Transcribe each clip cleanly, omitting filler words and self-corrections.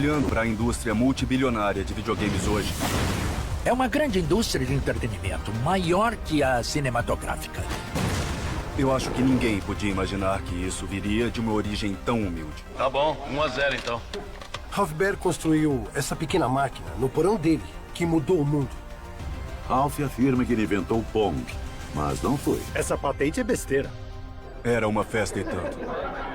Olhando para a indústria multibilionária de videogames hoje, É uma grande indústria de entretenimento, maior que a cinematográfica. eu acho que ninguém podia imaginar que isso viria de uma origem tão humilde. Tá bom, 1-0 então. Ralph Baer construiu essa pequena máquina no porão dele, que mudou o mundo. Ralph afirma que ele inventou o Pong, mas não foi. Essa patente é besteira. Era uma festa e tanto.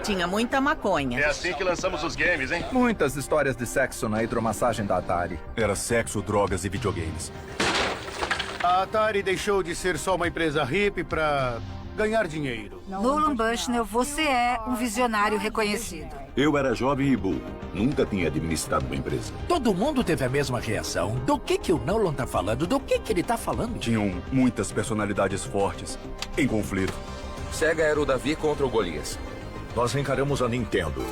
Tinha muita maconha. É assim que lançamos os games, hein? Muitas histórias de sexo na hidromassagem da Atari. Era sexo, drogas e videogames. A Atari deixou de ser só uma empresa hippie para ganhar dinheiro. Nolan Bushnell, você é um visionário reconhecido. Eu era jovem e burro. Nunca tinha administrado uma empresa. Todo mundo teve a mesma reação. Do que o Nolan tá falando? Do que ele tá falando? Tinham muitas personalidades fortes em conflito. Sega era o Davi contra o Golias. Nós encaramos a Nintendo.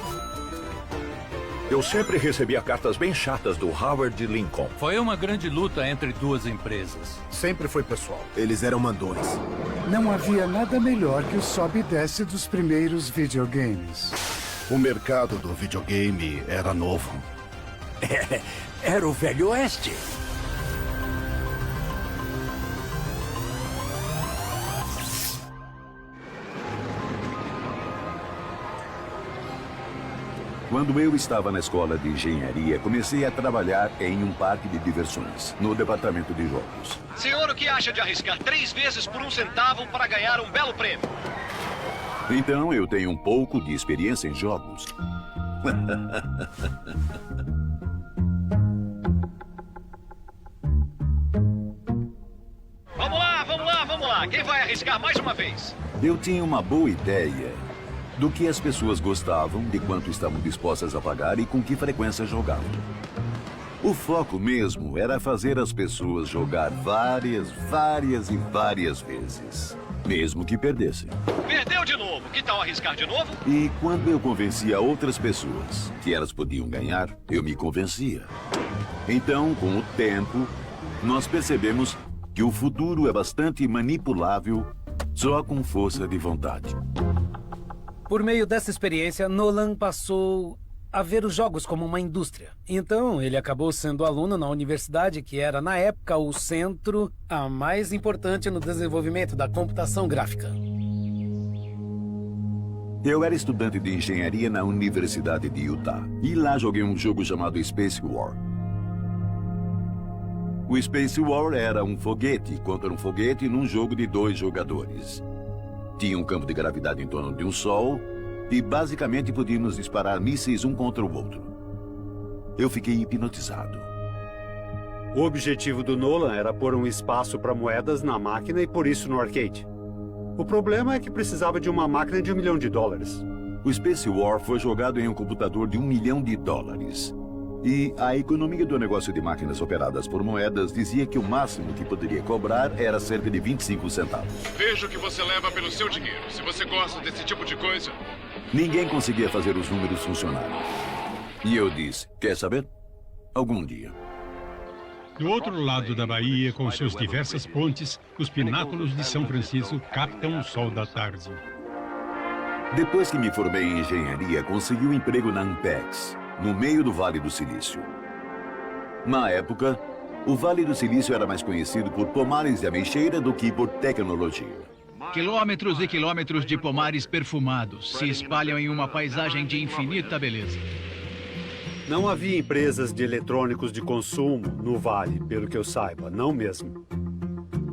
Eu sempre recebia cartas bem chatas do Howard Lincoln. Foi uma grande luta entre duas empresas. Sempre foi pessoal. Eles eram mandões. Não havia nada melhor que o sobe e desce dos primeiros videogames. O mercado do videogame era novo. Era o Velho Oeste. Quando eu estava na escola de engenharia, comecei a trabalhar em um parque de diversões, no departamento de jogos. Senhor, o que acha de arriscar 3 vezes por 1 centavo para ganhar um belo prêmio? Então eu tenho um pouco de experiência em jogos. Vamos lá, vamos lá, vamos lá. Quem vai arriscar mais uma vez? Eu tinha uma boa ideia do que as pessoas gostavam, de quanto estavam dispostas a pagar e com que frequência jogavam. O foco mesmo era fazer as pessoas jogar várias vezes, mesmo que perdessem. Perdeu de novo. Que tal arriscar de novo? E quando eu convencia outras pessoas que elas podiam ganhar, eu me convencia. Então, com o tempo, nós percebemos que o futuro é bastante manipulável só com força de vontade. Por meio dessa experiência, Nolan passou a ver os jogos como uma indústria. Então, ele acabou sendo aluno na universidade, que era, na época, o centro a mais importante no desenvolvimento da computação gráfica. Eu era estudante de engenharia na Universidade de Utah. E lá joguei um jogo chamado Space War. O Space War era um foguete contra um foguete num jogo de 2 jogadores. Tinha um campo de gravidade em torno de um sol e basicamente podíamos disparar mísseis um contra o outro. Eu fiquei hipnotizado. O objetivo do Nolan era pôr um espaço para moedas na máquina e por isso no arcade. O problema é que precisava de uma máquina de $1 milhão. O Space War foi jogado em um computador de $1 milhão. E a economia do negócio de máquinas operadas por moedas dizia que o máximo que poderia cobrar era cerca de 25 centavos. Vejo que você leva pelo seu dinheiro. Se você gosta desse tipo de coisa... Ninguém conseguia fazer os números funcionarem. E eu disse, quer saber? Algum dia. Do outro lado da Bahia, com seus diversas pontes, os pináculos de São Francisco captam o sol da tarde. Depois que me formei em engenharia, consegui um emprego na Ampex, no meio do Vale do Silício. Na época, o Vale do Silício era mais conhecido por pomares de ameixeira do que por tecnologia. Quilômetros e quilômetros de pomares perfumados se espalham em uma paisagem de infinita beleza. Não havia empresas de eletrônicos de consumo no Vale, pelo que eu saiba, não mesmo.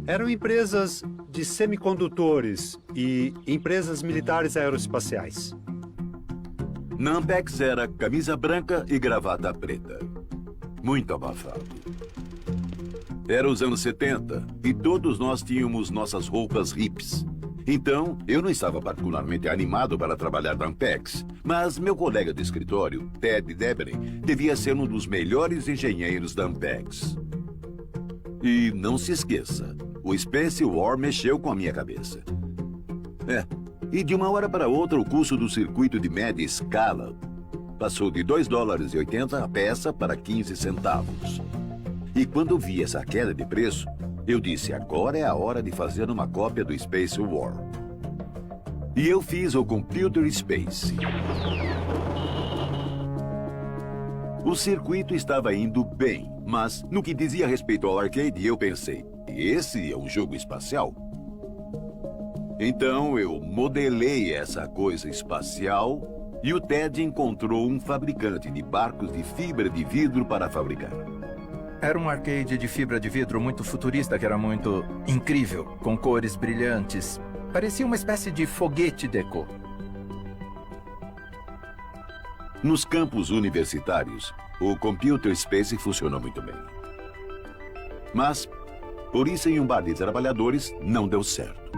Eram empresas de semicondutores e empresas militares aeroespaciais. Na Ampex era camisa branca e gravata preta. Muito abafado. Era os anos 70 e todos nós tínhamos nossas roupas hips. Então, eu não estava particularmente animado para trabalhar na Ampex, mas meu colega de escritório, Ted Debrin, devia ser um dos melhores engenheiros da Ampex. E não se esqueça, o Space War mexeu com a minha cabeça. E de uma hora para outra o custo do circuito de média escala passou de $2,80 a peça para 15 centavos. E quando vi essa queda de preço, eu disse, agora é a hora de fazer uma cópia do Space War. E eu fiz o Computer Space. O circuito estava indo bem, mas no que dizia respeito ao arcade, eu pensei, esse é um jogo espacial? Então eu modelei essa coisa espacial e o Ted encontrou um fabricante de barcos de fibra de vidro para fabricar. Era um arcade de fibra de vidro muito futurista que era muito incrível, com cores brilhantes. Parecia uma espécie de foguete deco. Nos campos universitários, o Computer Space funcionou muito bem. Mas, por isso em um bar de trabalhadores, não deu certo.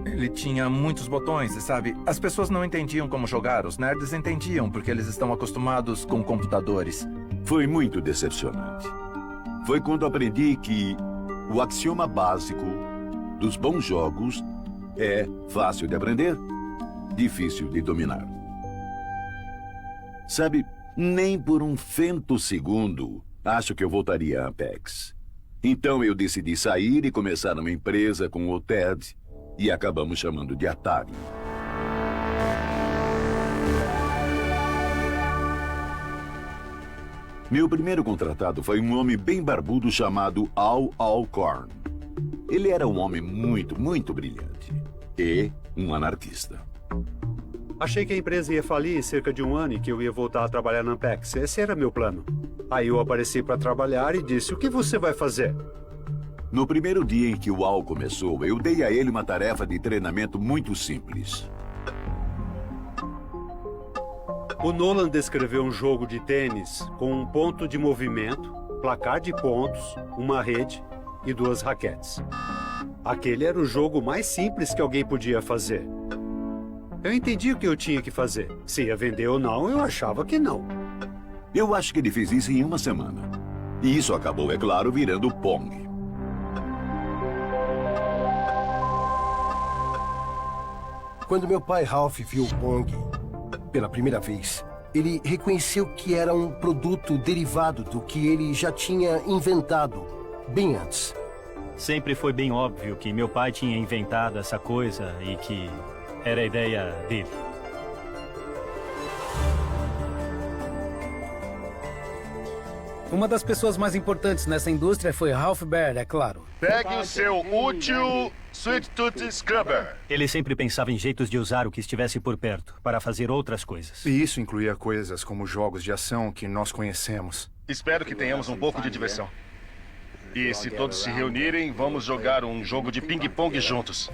Ele tinha muitos botões, sabe? As pessoas não entendiam como jogar, os nerds entendiam porque eles estão acostumados com computadores. Foi muito decepcionante. Foi quando aprendi que o axioma básico dos bons jogos é fácil de aprender, difícil de dominar. Sabe, nem por um femtosegundo acho que eu voltaria a Apex. Então eu decidi sair e começar uma empresa com o Ted e acabamos chamando de Atari. Meu primeiro contratado foi um homem bem barbudo chamado Al Alcorn. Ele era um homem muito brilhante e um anarquista. Achei que a empresa ia falir em cerca de um ano e que eu ia voltar a trabalhar na Ampex. Esse era meu plano. Aí eu apareci para trabalhar e disse, o que você vai fazer? No primeiro dia em que o Al começou, eu dei a ele uma tarefa de treinamento muito simples. O Nolan descreveu um jogo de tênis com um ponto de movimento, placar de pontos, uma rede e 2 raquetes. Aquele era o jogo mais simples que alguém podia fazer. Eu entendi o que eu tinha que fazer. Se ia vender ou não, eu achava que não. Eu acho que ele fez isso em uma semana. E isso acabou, é claro, virando o Pong. Quando meu pai Ralph viu o Pong pela primeira vez, ele reconheceu que era um produto derivado do que ele já tinha inventado bem antes. Sempre foi bem óbvio que meu pai tinha inventado essa coisa e que era a ideia dele. Uma das pessoas mais importantes nessa indústria foi Ralph Baer, é claro. Pegue o seu útil Sweet Tooth Scrubber. Ele sempre pensava em jeitos de usar o que estivesse por perto, para fazer outras coisas. E isso incluía coisas como jogos de ação que nós conhecemos. Espero que tenhamos um pouco de diversão. E se todos se reunirem, vamos jogar um jogo de ping-pong juntos.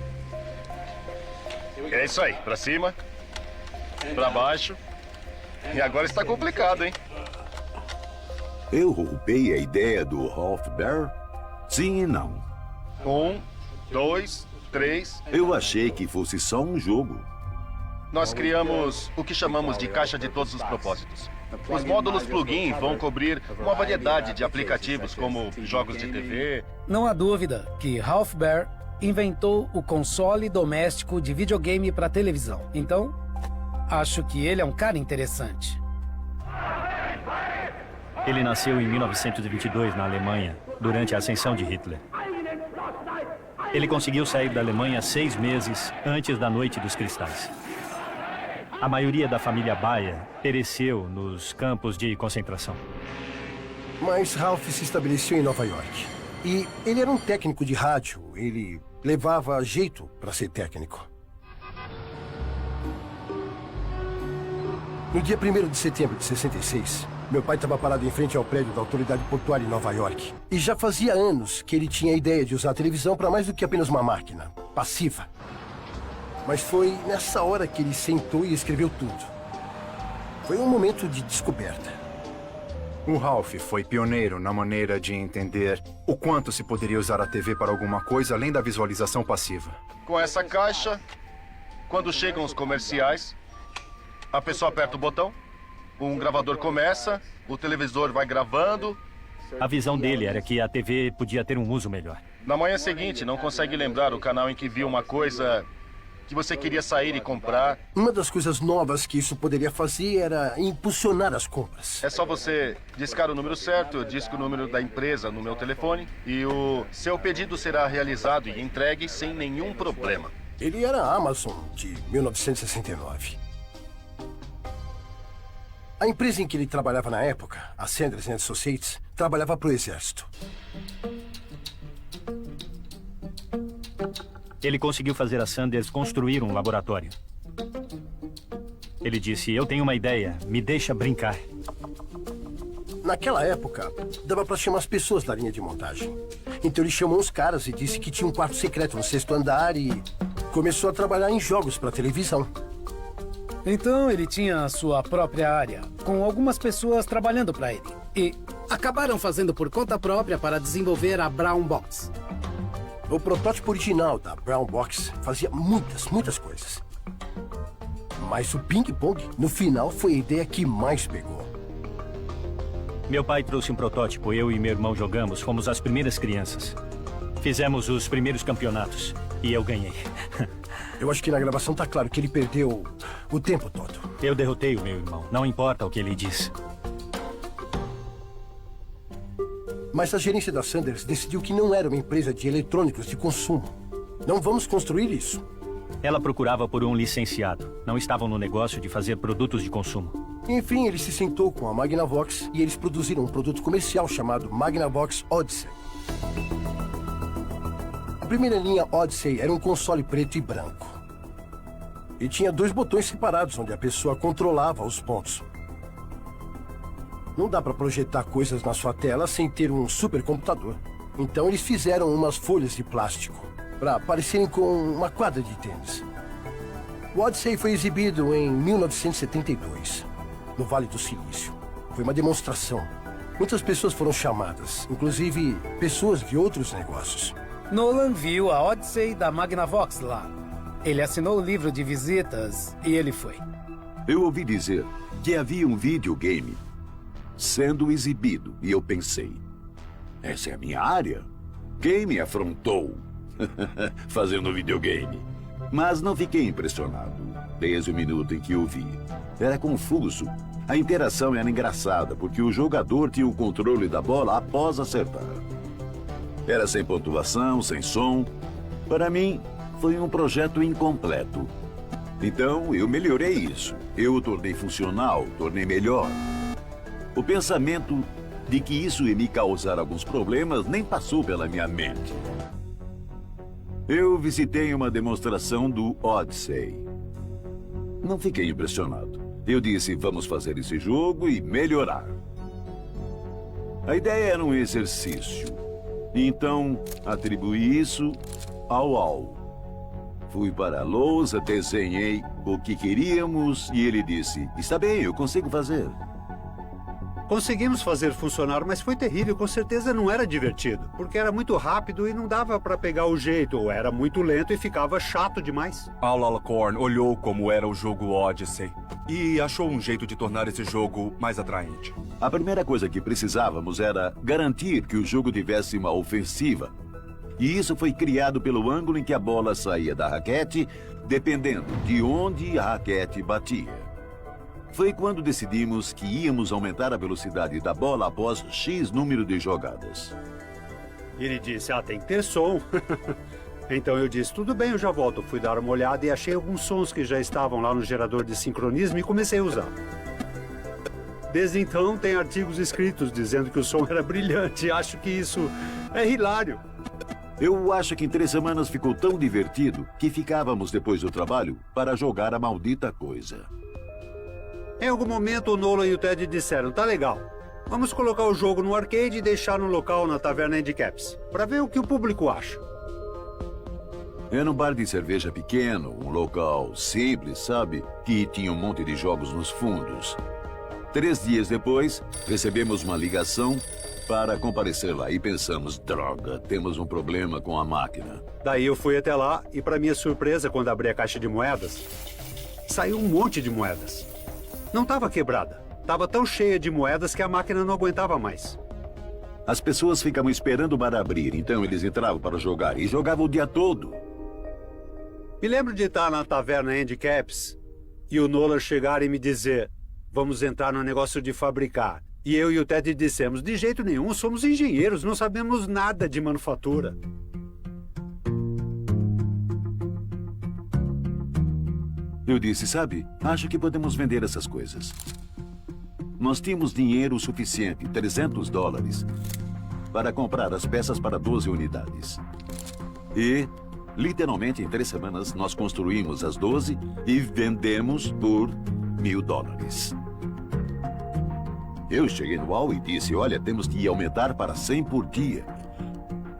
É isso aí, pra cima, pra baixo. E agora está complicado, hein? Eu roubei a ideia do Ralph Baer? Sim e não. 1, 2, 3. Eu achei que fosse só um jogo. Nós criamos o que chamamos de caixa de todos os propósitos. Os módulos plugin vão cobrir uma variedade de aplicativos, como jogos de TV. Não há dúvida que Ralph Baer inventou o console doméstico de videogame para televisão. Então, acho que ele é um cara interessante. Ele nasceu em 1922 na Alemanha, durante a ascensão de Hitler. Ele conseguiu sair da Alemanha 6 meses antes da Noite dos Cristais. A maioria da família Baer pereceu nos campos de concentração. Mas Ralph se estabeleceu em Nova York. E ele era um técnico de rádio. Ele levava jeito para ser técnico. No dia 1º de setembro de 66, meu pai estava parado em frente ao prédio da autoridade portuária em Nova York. E já fazia anos que ele tinha a ideia de usar a televisão para mais do que apenas uma máquina passiva. Mas foi nessa hora que ele sentou e escreveu tudo. Foi um momento de descoberta. O Ralph foi pioneiro na maneira de entender o quanto se poderia usar a TV para alguma coisa além da visualização passiva. Com essa caixa, quando chegam os comerciais, a pessoa aperta o botão, um gravador começa, o televisor vai gravando. A visão dele era que a TV podia ter um uso melhor. Na manhã seguinte, não consegue lembrar o canal em que viu uma coisa que você queria sair e comprar. Uma das coisas novas que isso poderia fazer era impulsionar as compras. É só você discar o número certo, eu disco o número da empresa no meu telefone e o seu pedido será realizado e entregue sem nenhum problema. Ele era a Amazon de 1969. A empresa em que ele trabalhava na época, a Sanders Associates, trabalhava para o Exército. Ele conseguiu fazer a Sanders construir um laboratório. Ele disse, eu tenho uma ideia, me deixa brincar. Naquela época, dava para chamar as pessoas da linha de montagem. Então ele chamou uns caras e disse que tinha um quarto secreto no 6º andar e começou a trabalhar em jogos para televisão. Então ele tinha a sua própria área, com algumas pessoas trabalhando para ele. E acabaram fazendo por conta própria para desenvolver a Brown Box. O protótipo original da Brown Box fazia muitas coisas. Mas o ping-pong, no final, foi a ideia que mais pegou. Meu pai trouxe um protótipo, eu e meu irmão jogamos, fomos as primeiras crianças. Fizemos os primeiros campeonatos e eu ganhei. Eu acho que na gravação tá claro que ele perdeu o tempo todo. Eu derrotei o meu irmão, não importa o que ele diz. Mas a gerência da Sanders decidiu que não era uma empresa de eletrônicos de consumo. Não vamos construir isso. Ela procurava por um licenciado. Não estavam no negócio de fazer produtos de consumo. Enfim, ele se sentou com a Magnavox e eles produziram um produto comercial chamado Magnavox Odyssey. A primeira linha Odyssey era um console preto e branco. E tinha 2 botões separados onde a pessoa controlava os pontos. Não dá para projetar coisas na sua tela sem ter um supercomputador. Então eles fizeram umas folhas de plástico para parecerem com uma quadra de tênis. O Odyssey foi exibido em 1972, no Vale do Silício. Foi uma demonstração. Muitas pessoas foram chamadas, inclusive pessoas de outros negócios. Nolan viu a Odyssey da Magnavox lá. Ele assinou o livro de visitas e ele foi. Eu ouvi dizer que havia um videogame sendo exibido e eu pensei, essa é a minha área? Quem me afrontou fazendo videogame? Mas não fiquei impressionado desde o minuto em que o vi. Era confuso. A interação era engraçada porque o jogador tinha o controle da bola após acertar. Era sem pontuação, sem som. Para mim, foi um projeto incompleto. Então, eu melhorei isso. Eu o tornei funcional, tornei melhor. O pensamento de que isso ia me causar alguns problemas nem passou pela minha mente. Eu visitei uma demonstração do Odyssey. Não fiquei impressionado. Eu disse, vamos fazer esse jogo e melhorar. A ideia era um exercício. Então, atribuí isso ao Al. Fui para a lousa, desenhei o que queríamos e ele disse, está bem, eu consigo fazer. Conseguimos fazer funcionar, mas foi terrível. Com certeza não era divertido, porque era muito rápido e não dava para pegar o jeito, ou era muito lento e ficava chato demais. Al Alcorn olhou como era o jogo Odyssey e achou um jeito de tornar esse jogo mais atraente. A primeira coisa que precisávamos era garantir que o jogo tivesse uma ofensiva. E isso foi criado pelo ângulo em que a bola saía da raquete, dependendo de onde a raquete batia. Foi quando decidimos que íamos aumentar a velocidade da bola após X número de jogadas. Ele disse, tem que ter som. Então eu disse, tudo bem, eu já volto. Fui dar uma olhada e achei alguns sons que já estavam lá no gerador de sincronismo e comecei a usar. Desde então, tem artigos escritos dizendo que o som era brilhante. Acho que isso é hilário. Eu acho que em 3 semanas ficou tão divertido que ficávamos depois do trabalho para jogar a maldita coisa. Em algum momento, o Nolan e o Ted disseram, tá legal. Vamos colocar o jogo no arcade e deixar no local na Taverna Handicaps, para ver o que o público acha. Era um bar de cerveja pequeno, um local simples, sabe? Que tinha um monte de jogos nos fundos. 3 dias depois, recebemos uma ligação para comparecer lá e pensamos, droga, temos um problema com a máquina. Daí eu fui até lá e, para minha surpresa, quando abri a caixa de moedas, saiu um monte de moedas. Não estava quebrada. Estava tão cheia de moedas que a máquina não aguentava mais. As pessoas ficavam esperando o bar abrir, então eles entravam para jogar e jogavam o dia todo. Me lembro de estar na Taverna Handicaps e o Nolan chegar e me dizer, vamos entrar no negócio de fabricar. E eu e o Ted dissemos, de jeito nenhum, somos engenheiros, não sabemos nada de manufatura. Eu disse, sabe, acho que podemos vender essas coisas. nós tínhamos dinheiro suficiente, $300, para comprar as peças para 12 unidades. E, literalmente, em 3 semanas, nós construímos as 12 e vendemos por $1.000. Eu cheguei no Al e disse, olha, temos que aumentar para 100 por dia.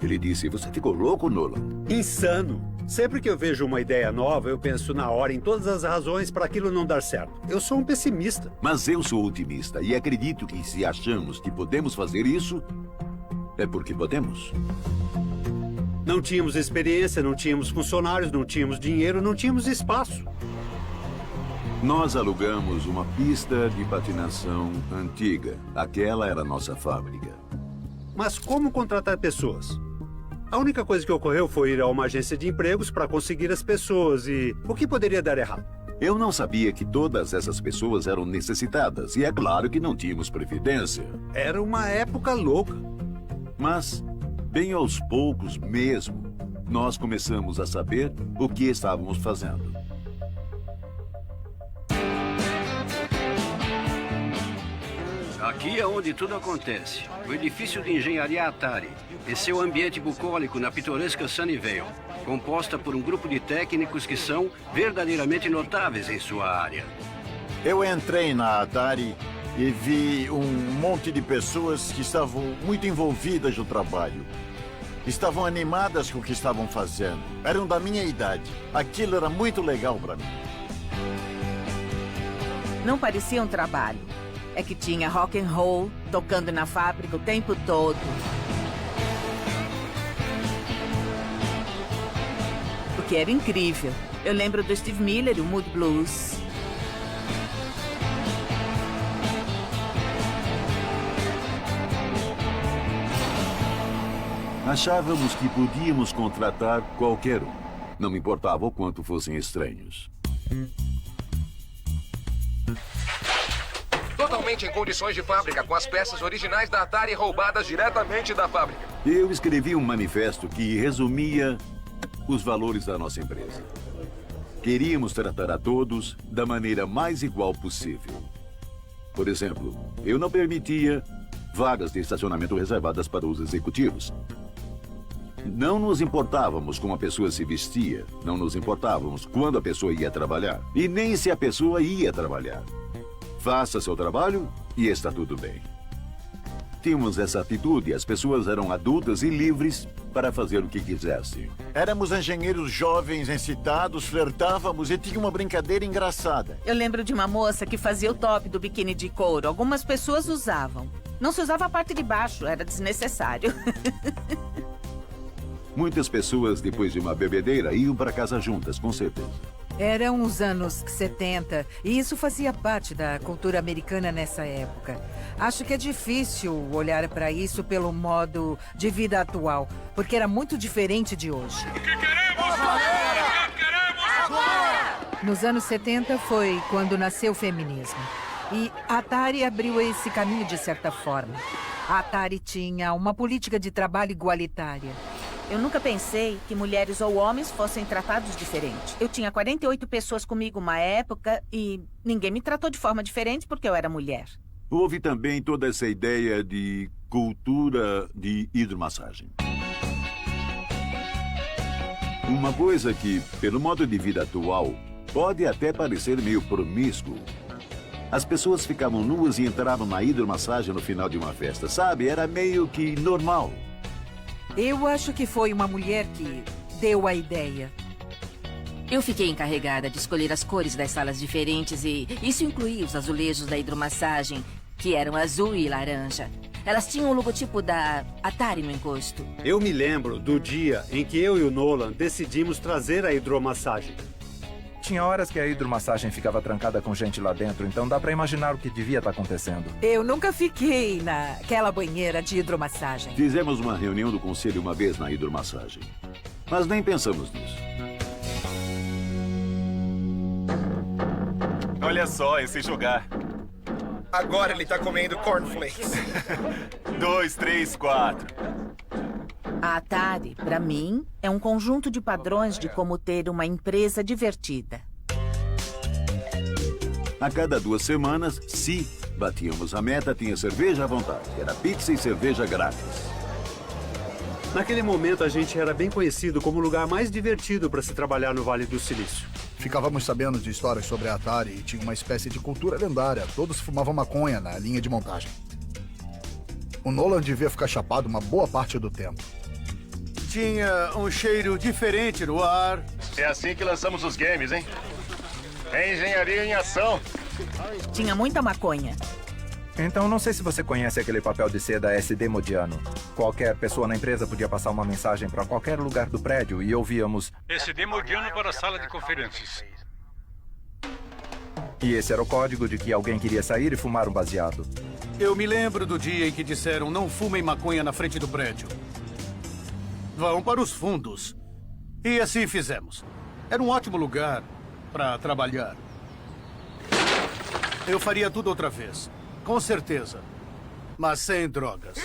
Ele disse, você ficou louco, Nolan? Insano. Sempre que eu vejo uma ideia nova, eu penso na hora em todas as razões para aquilo não dar certo. Eu sou um pessimista. Mas eu sou otimista e acredito que se achamos que podemos fazer isso, é porque podemos. Não tínhamos experiência, não tínhamos funcionários, não tínhamos dinheiro, não tínhamos espaço. Nós alugamos uma pista de patinação antiga. Aquela era a nossa fábrica. Mas como contratar pessoas? A única coisa que ocorreu foi ir a uma agência de empregos para conseguir as pessoas e... o que poderia dar errado? Eu não sabia que todas essas pessoas eram necessitadas. E é claro que não tínhamos previdência. Era uma época louca. Mas, bem aos poucos mesmo, nós começamos a saber o que estávamos fazendo. Aqui é onde tudo acontece. O edifício de engenharia Atari e seu ambiente bucólico na pitoresca Sunnyvale, composta por um grupo de técnicos que são verdadeiramente notáveis em sua área. Eu entrei na Atari e vi um monte de pessoas que estavam muito envolvidas no trabalho. Estavam animadas com o que estavam fazendo. Eram da minha idade. Aquilo era muito legal para mim. Não parecia um trabalho. É que tinha rock and roll tocando na fábrica o tempo todo. O que era incrível. Eu lembro do Steve Miller e o Mood Blues. Achávamos que podíamos contratar qualquer um. Não me importava o quanto fossem estranhos. Totalmente em condições de fábrica, com as peças originais da Atari roubadas diretamente da fábrica. Eu escrevi um manifesto que resumia os valores da nossa empresa. Queríamos tratar a todos da maneira mais igual possível. Por exemplo, eu não permitia vagas de estacionamento reservadas para os executivos. Não nos importávamos como a pessoa se vestia, não nos importávamos quando a pessoa ia trabalhar e nem se a pessoa ia trabalhar. Faça seu trabalho e está tudo bem. Tínhamos essa atitude, as pessoas eram adultas e livres para fazer o que quisessem. Éramos engenheiros jovens, excitados, flertávamos e tinha uma brincadeira engraçada. Eu lembro de uma moça que fazia o top do biquíni de couro. Algumas pessoas usavam. Não se usava a parte de baixo, era desnecessário. Muitas pessoas, depois de uma bebedeira, iam para casa juntas, com certeza. Eram os anos 70 e isso fazia parte da cultura americana nessa época. Acho que é difícil olhar para isso pelo modo de vida atual, porque era muito diferente de hoje. O que queremos agora? O que queremos agora? Nos anos 70 foi quando nasceu o feminismo. E a Atari abriu esse caminho de certa forma. A Atari tinha uma política de trabalho igualitária. Eu nunca pensei que mulheres ou homens fossem tratados diferente. Eu tinha 48 pessoas comigo uma época e ninguém me tratou de forma diferente porque eu era mulher. Houve também toda essa ideia de cultura de hidromassagem. Uma coisa que, pelo modo de vida atual, pode até parecer meio promíscuo. As pessoas ficavam nuas e entravam na hidromassagem no final de uma festa, sabe? Era meio que normal. Eu acho que foi uma mulher que deu a ideia. Eu fiquei encarregada de escolher as cores das salas diferentes e isso incluía os azulejos da hidromassagem, que eram azul e laranja. Elas tinham o logotipo da Atari no encosto. Eu me lembro do dia em que eu e o Nolan decidimos trazer a hidromassagem. Tinha horas que a hidromassagem ficava trancada com gente lá dentro, então dá pra imaginar o que devia estar acontecendo. Eu nunca fiquei naquela banheira de hidromassagem. Fizemos uma reunião do conselho uma vez na hidromassagem, mas nem pensamos nisso. Olha só, eu sei jogar. Agora ele tá comendo cornflakes. 2, 3, 4. A Atari, para mim, é um conjunto de padrões de como ter uma empresa divertida. A cada 2 semanas, Batíamos a meta, tinha cerveja à vontade. Era pizza e cerveja grátis. Naquele momento, a gente era bem conhecido como o lugar mais divertido para se trabalhar no Vale do Silício. Ficávamos sabendo de histórias sobre a Atari e tinha uma espécie de cultura lendária. Todos fumavam maconha na linha de montagem. O Nolan devia ficar chapado uma boa parte do tempo. Tinha um cheiro diferente no ar. É assim que lançamos os games, hein? É engenharia em ação. Tinha muita maconha. Então, não sei se você conhece aquele papel de seda SD Modiano. Qualquer pessoa na empresa podia passar uma mensagem para qualquer lugar do prédio e ouvíamos... SD Modiano para a sala de conferências. E esse era o código de que alguém queria sair e fumar um baseado. Eu me lembro do dia em que disseram não fumem maconha na frente do prédio. Vão para os fundos. E assim fizemos. Era um ótimo lugar para trabalhar. Eu faria tudo outra vez. Com certeza. Mas sem drogas.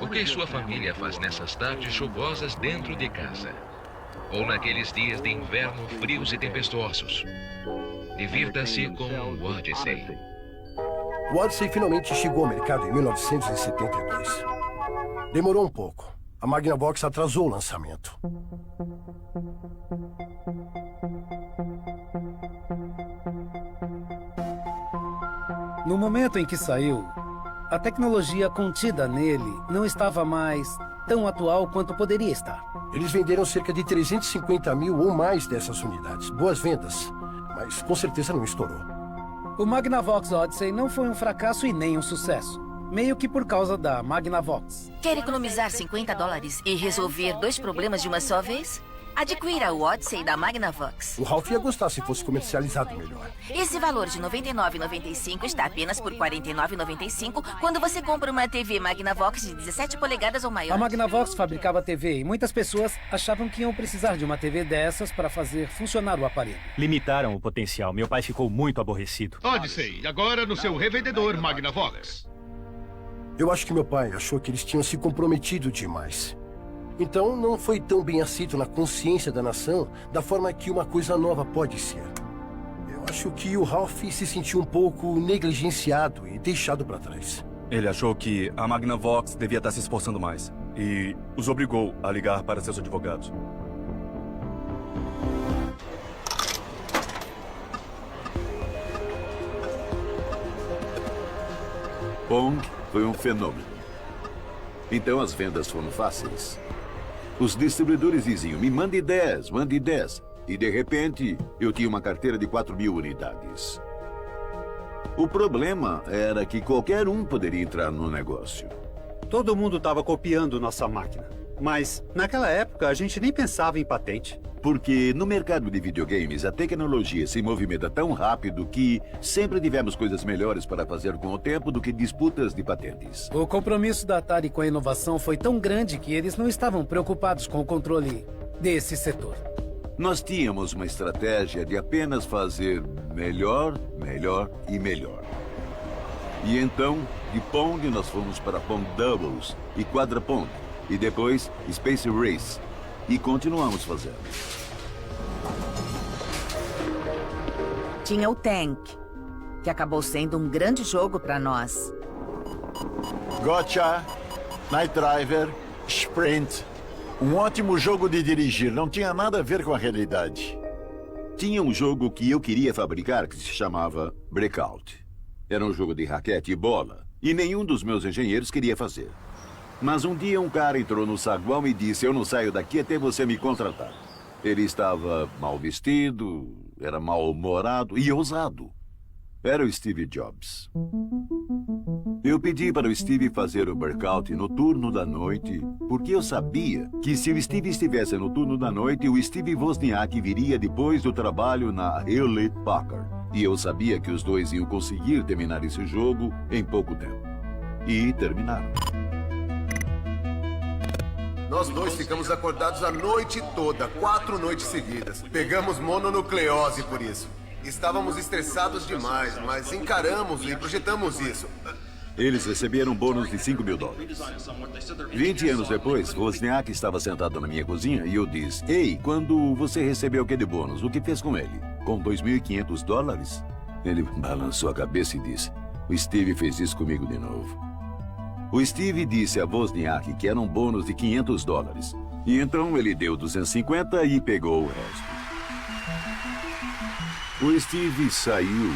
O que sua família faz nessas tardes chuvosas dentro de casa? Ou naqueles dias de inverno frios e tempestuosos? Divirta-se com o Odyssey. O Odyssey finalmente chegou ao mercado em 1972. Demorou um pouco. A Magnavox atrasou o lançamento. No momento em que saiu, a tecnologia contida nele não estava mais tão atual quanto poderia estar. Eles venderam cerca de 350 mil ou mais dessas unidades. Boas vendas, mas com certeza não estourou. O Magnavox Odyssey não foi um fracasso e nem um sucesso. Meio que por causa da Magnavox. Quer economizar $50 e resolver 2 problemas de uma só vez? Adquira o Odyssey da Magnavox. O Ralph ia gostar se fosse comercializado melhor. Esse valor de R$ 99,95 está apenas por R$ 49,95 quando você compra uma TV Magnavox de 17 polegadas ou maior. A Magnavox fabricava TV e muitas pessoas achavam que iam precisar de uma TV dessas para fazer funcionar o aparelho. Limitaram o potencial. Meu pai ficou muito aborrecido. Odyssey, agora no seu revendedor Magnavox. Eu acho que meu pai achou que eles tinham se comprometido demais. Então, não foi tão bem aceito na consciência da nação da forma que uma coisa nova pode ser. Eu acho que o Ralph se sentiu um pouco negligenciado e deixado para trás. Ele achou que a Magnavox devia estar se esforçando mais e os obrigou a ligar para seus advogados. Pong foi um fenômeno. Então as vendas foram fáceis. Os distribuidores diziam, me mande 10, mande 10. E de repente, eu tinha uma carteira de 4.000 unidades. O problema era que qualquer um poderia entrar no negócio. Todo mundo estava copiando nossa máquina. Mas, naquela época, a gente nem pensava em patente. Porque no mercado de videogames, a tecnologia se movimenta tão rápido que sempre tivemos coisas melhores para fazer com o tempo do que disputas de patentes. O compromisso da Atari com a inovação foi tão grande que eles não estavam preocupados com o controle desse setor. Nós tínhamos uma estratégia de apenas fazer melhor, melhor e melhor. E então, de Pong, nós fomos para Pong Doubles e Quadra Pong. E depois, Space Race. E continuamos fazendo. Tinha o Tank, que acabou sendo um grande jogo para nós. Gotcha, Night Driver, Sprint. Um ótimo jogo de dirigir, não tinha nada a ver com a realidade. Tinha um jogo que eu queria fabricar que se chamava Breakout. Era um jogo de raquete e bola, e nenhum dos meus engenheiros queria fazer. Mas um dia um cara entrou no saguão e disse, eu não saio daqui até você me contratar. Ele estava mal vestido, era mal-humorado e ousado. Era o Steve Jobs. Eu pedi para o Steve fazer o Breakout no turno da noite, porque eu sabia que se o Steve estivesse no turno da noite, o Steve Wozniak viria depois do trabalho na Hewlett Packard. E eu sabia que os dois iam conseguir terminar esse jogo em pouco tempo. E terminaram. Nós dois ficamos acordados a noite toda, 4 noites seguidas. Pegamos mononucleose por isso. Estávamos estressados demais, mas encaramos e projetamos isso. Eles receberam um bônus de $5 mil. 20 anos depois, Wozniak estava sentado na minha cozinha e eu disse: Ei, quando você recebeu aquele bônus, o que fez com ele? Com $2.500? Ele balançou a cabeça e disse: O Steve fez isso comigo de novo. O Steve disse a Wozniak que era um bônus de $500. E então ele deu 250 e pegou o resto. O Steve saiu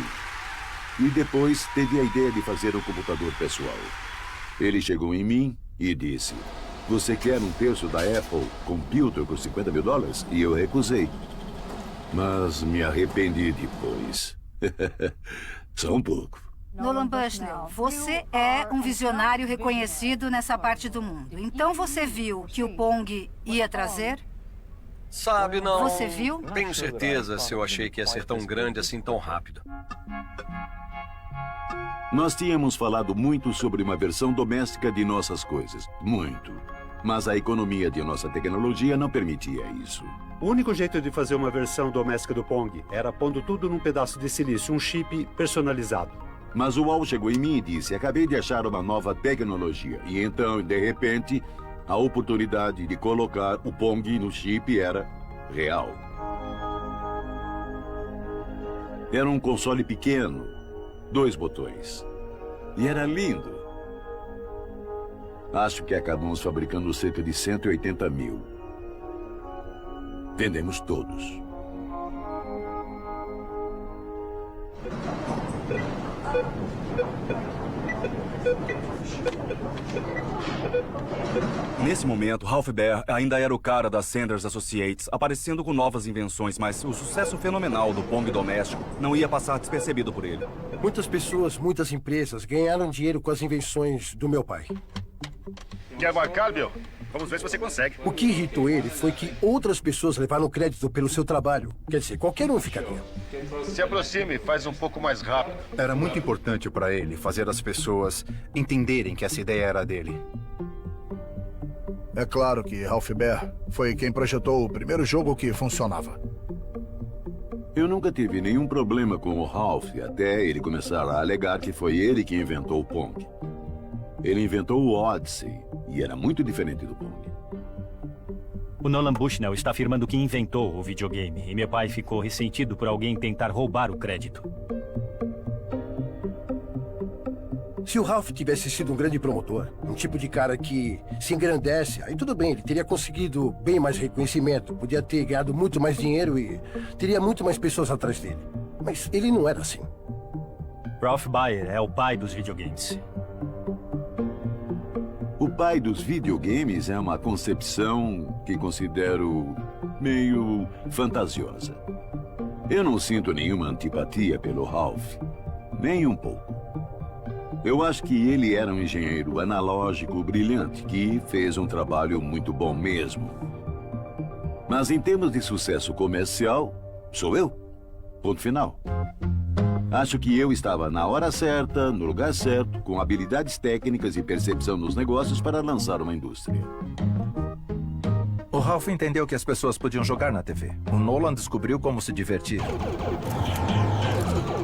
e depois teve a ideia de fazer um computador pessoal. Ele chegou em mim e disse: Você quer um terço da Apple Computer por $50 mil? E eu recusei. Mas me arrependi depois. Só um pouco. Nolan Bushnell, você é um visionário reconhecido nessa parte do mundo. Então você viu que o Pong ia trazer? Sabe, não... Você viu? Tenho certeza se eu achei que ia ser tão grande assim tão rápido. Nós tínhamos falado muito sobre uma versão doméstica de nossas coisas. Muito. Mas a economia de nossa tecnologia não permitia isso. O único jeito de fazer uma versão doméstica do Pong era pondo tudo num pedaço de silício, um chip personalizado. Mas o Al chegou em mim e disse: Acabei de achar uma nova tecnologia. E então, de repente, a oportunidade de colocar o Pong no chip era real. Era um console pequeno, 2 botões. E era lindo. Acho que acabamos fabricando cerca de 180 mil. Vendemos todos. Nesse momento, Ralph Baer ainda era o cara da Sanders Associates, aparecendo com novas invenções, mas o sucesso fenomenal do Pong doméstico não ia passar despercebido por ele. Muitas pessoas, muitas empresas ganharam dinheiro com as invenções do meu pai. Quer marcar, Bill? Vamos ver se você consegue. O que irritou ele foi que outras pessoas levaram crédito pelo seu trabalho. Quer dizer, qualquer um ficaria. Se aproxime, faz um pouco mais rápido. Era muito importante para ele fazer as pessoas entenderem que essa ideia era dele. É claro que Ralph Baer foi quem projetou o primeiro jogo que funcionava. Eu nunca tive nenhum problema com o Ralph até ele começar a alegar que foi ele que inventou o Pong. Ele inventou o Odyssey e era muito diferente do Pong. O Nolan Bushnell está afirmando que inventou o videogame e meu pai ficou ressentido por alguém tentar roubar o crédito. Se o Ralph tivesse sido um grande promotor, um tipo de cara que se engrandece, aí tudo bem, ele teria conseguido bem mais reconhecimento, podia ter ganhado muito mais dinheiro e teria muito mais pessoas atrás dele. Mas ele não era assim. Ralph Baer é o pai dos videogames. O pai dos videogames é uma concepção que considero meio fantasiosa. Eu não sinto nenhuma antipatia pelo Ralph, nem um pouco. Eu acho que ele era um engenheiro analógico brilhante que fez um trabalho muito bom mesmo. Mas em termos de sucesso comercial, sou eu. Ponto final. Acho que eu estava na hora certa, no lugar certo, com habilidades técnicas e percepção nos negócios para lançar uma indústria. O Ralph entendeu que as pessoas podiam jogar na TV. O Nolan descobriu como se divertir.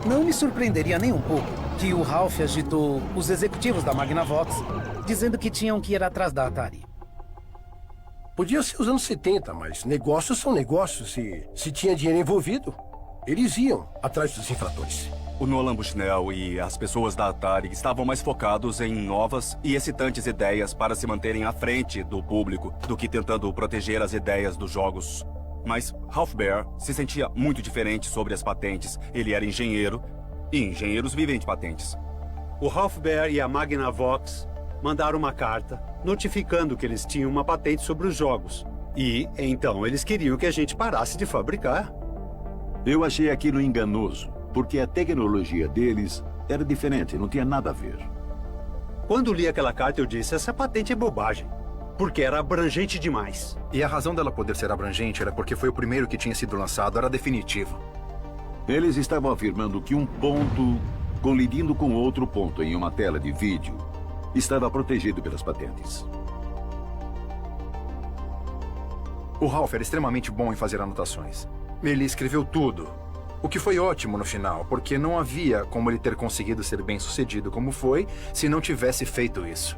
Não me surpreenderia nem um pouco que o Ralph agitou os executivos da Magnavox, dizendo que tinham que ir atrás da Atari. Podia ser os anos 70, mas negócios são negócios e se tinha dinheiro envolvido, eles iam atrás dos infratores. O Nolan Bushnell e as pessoas da Atari estavam mais focados em novas e excitantes ideias para se manterem à frente do público do que tentando proteger as ideias dos jogos. Mas Ralph Baer se sentia muito diferente sobre as patentes. Ele era engenheiro e engenheiros vivem de patentes. O Ralph Baer e a Magnavox mandaram uma carta notificando que eles tinham uma patente sobre os jogos. E, então, eles queriam que a gente parasse de fabricar. Eu achei aquilo enganoso, porque a tecnologia deles era diferente, não tinha nada a ver. Quando li aquela carta, eu disse, essa patente é bobagem, porque era abrangente demais. E a razão dela poder ser abrangente era porque foi o primeiro que tinha sido lançado, era definitivo. Eles estavam afirmando que um ponto, colidindo com outro ponto em uma tela de vídeo, estava protegido pelas patentes. O Ralph era extremamente bom em fazer anotações. Ele escreveu tudo. O que foi ótimo no final, porque não havia como ele ter conseguido ser bem-sucedido como foi se não tivesse feito isso.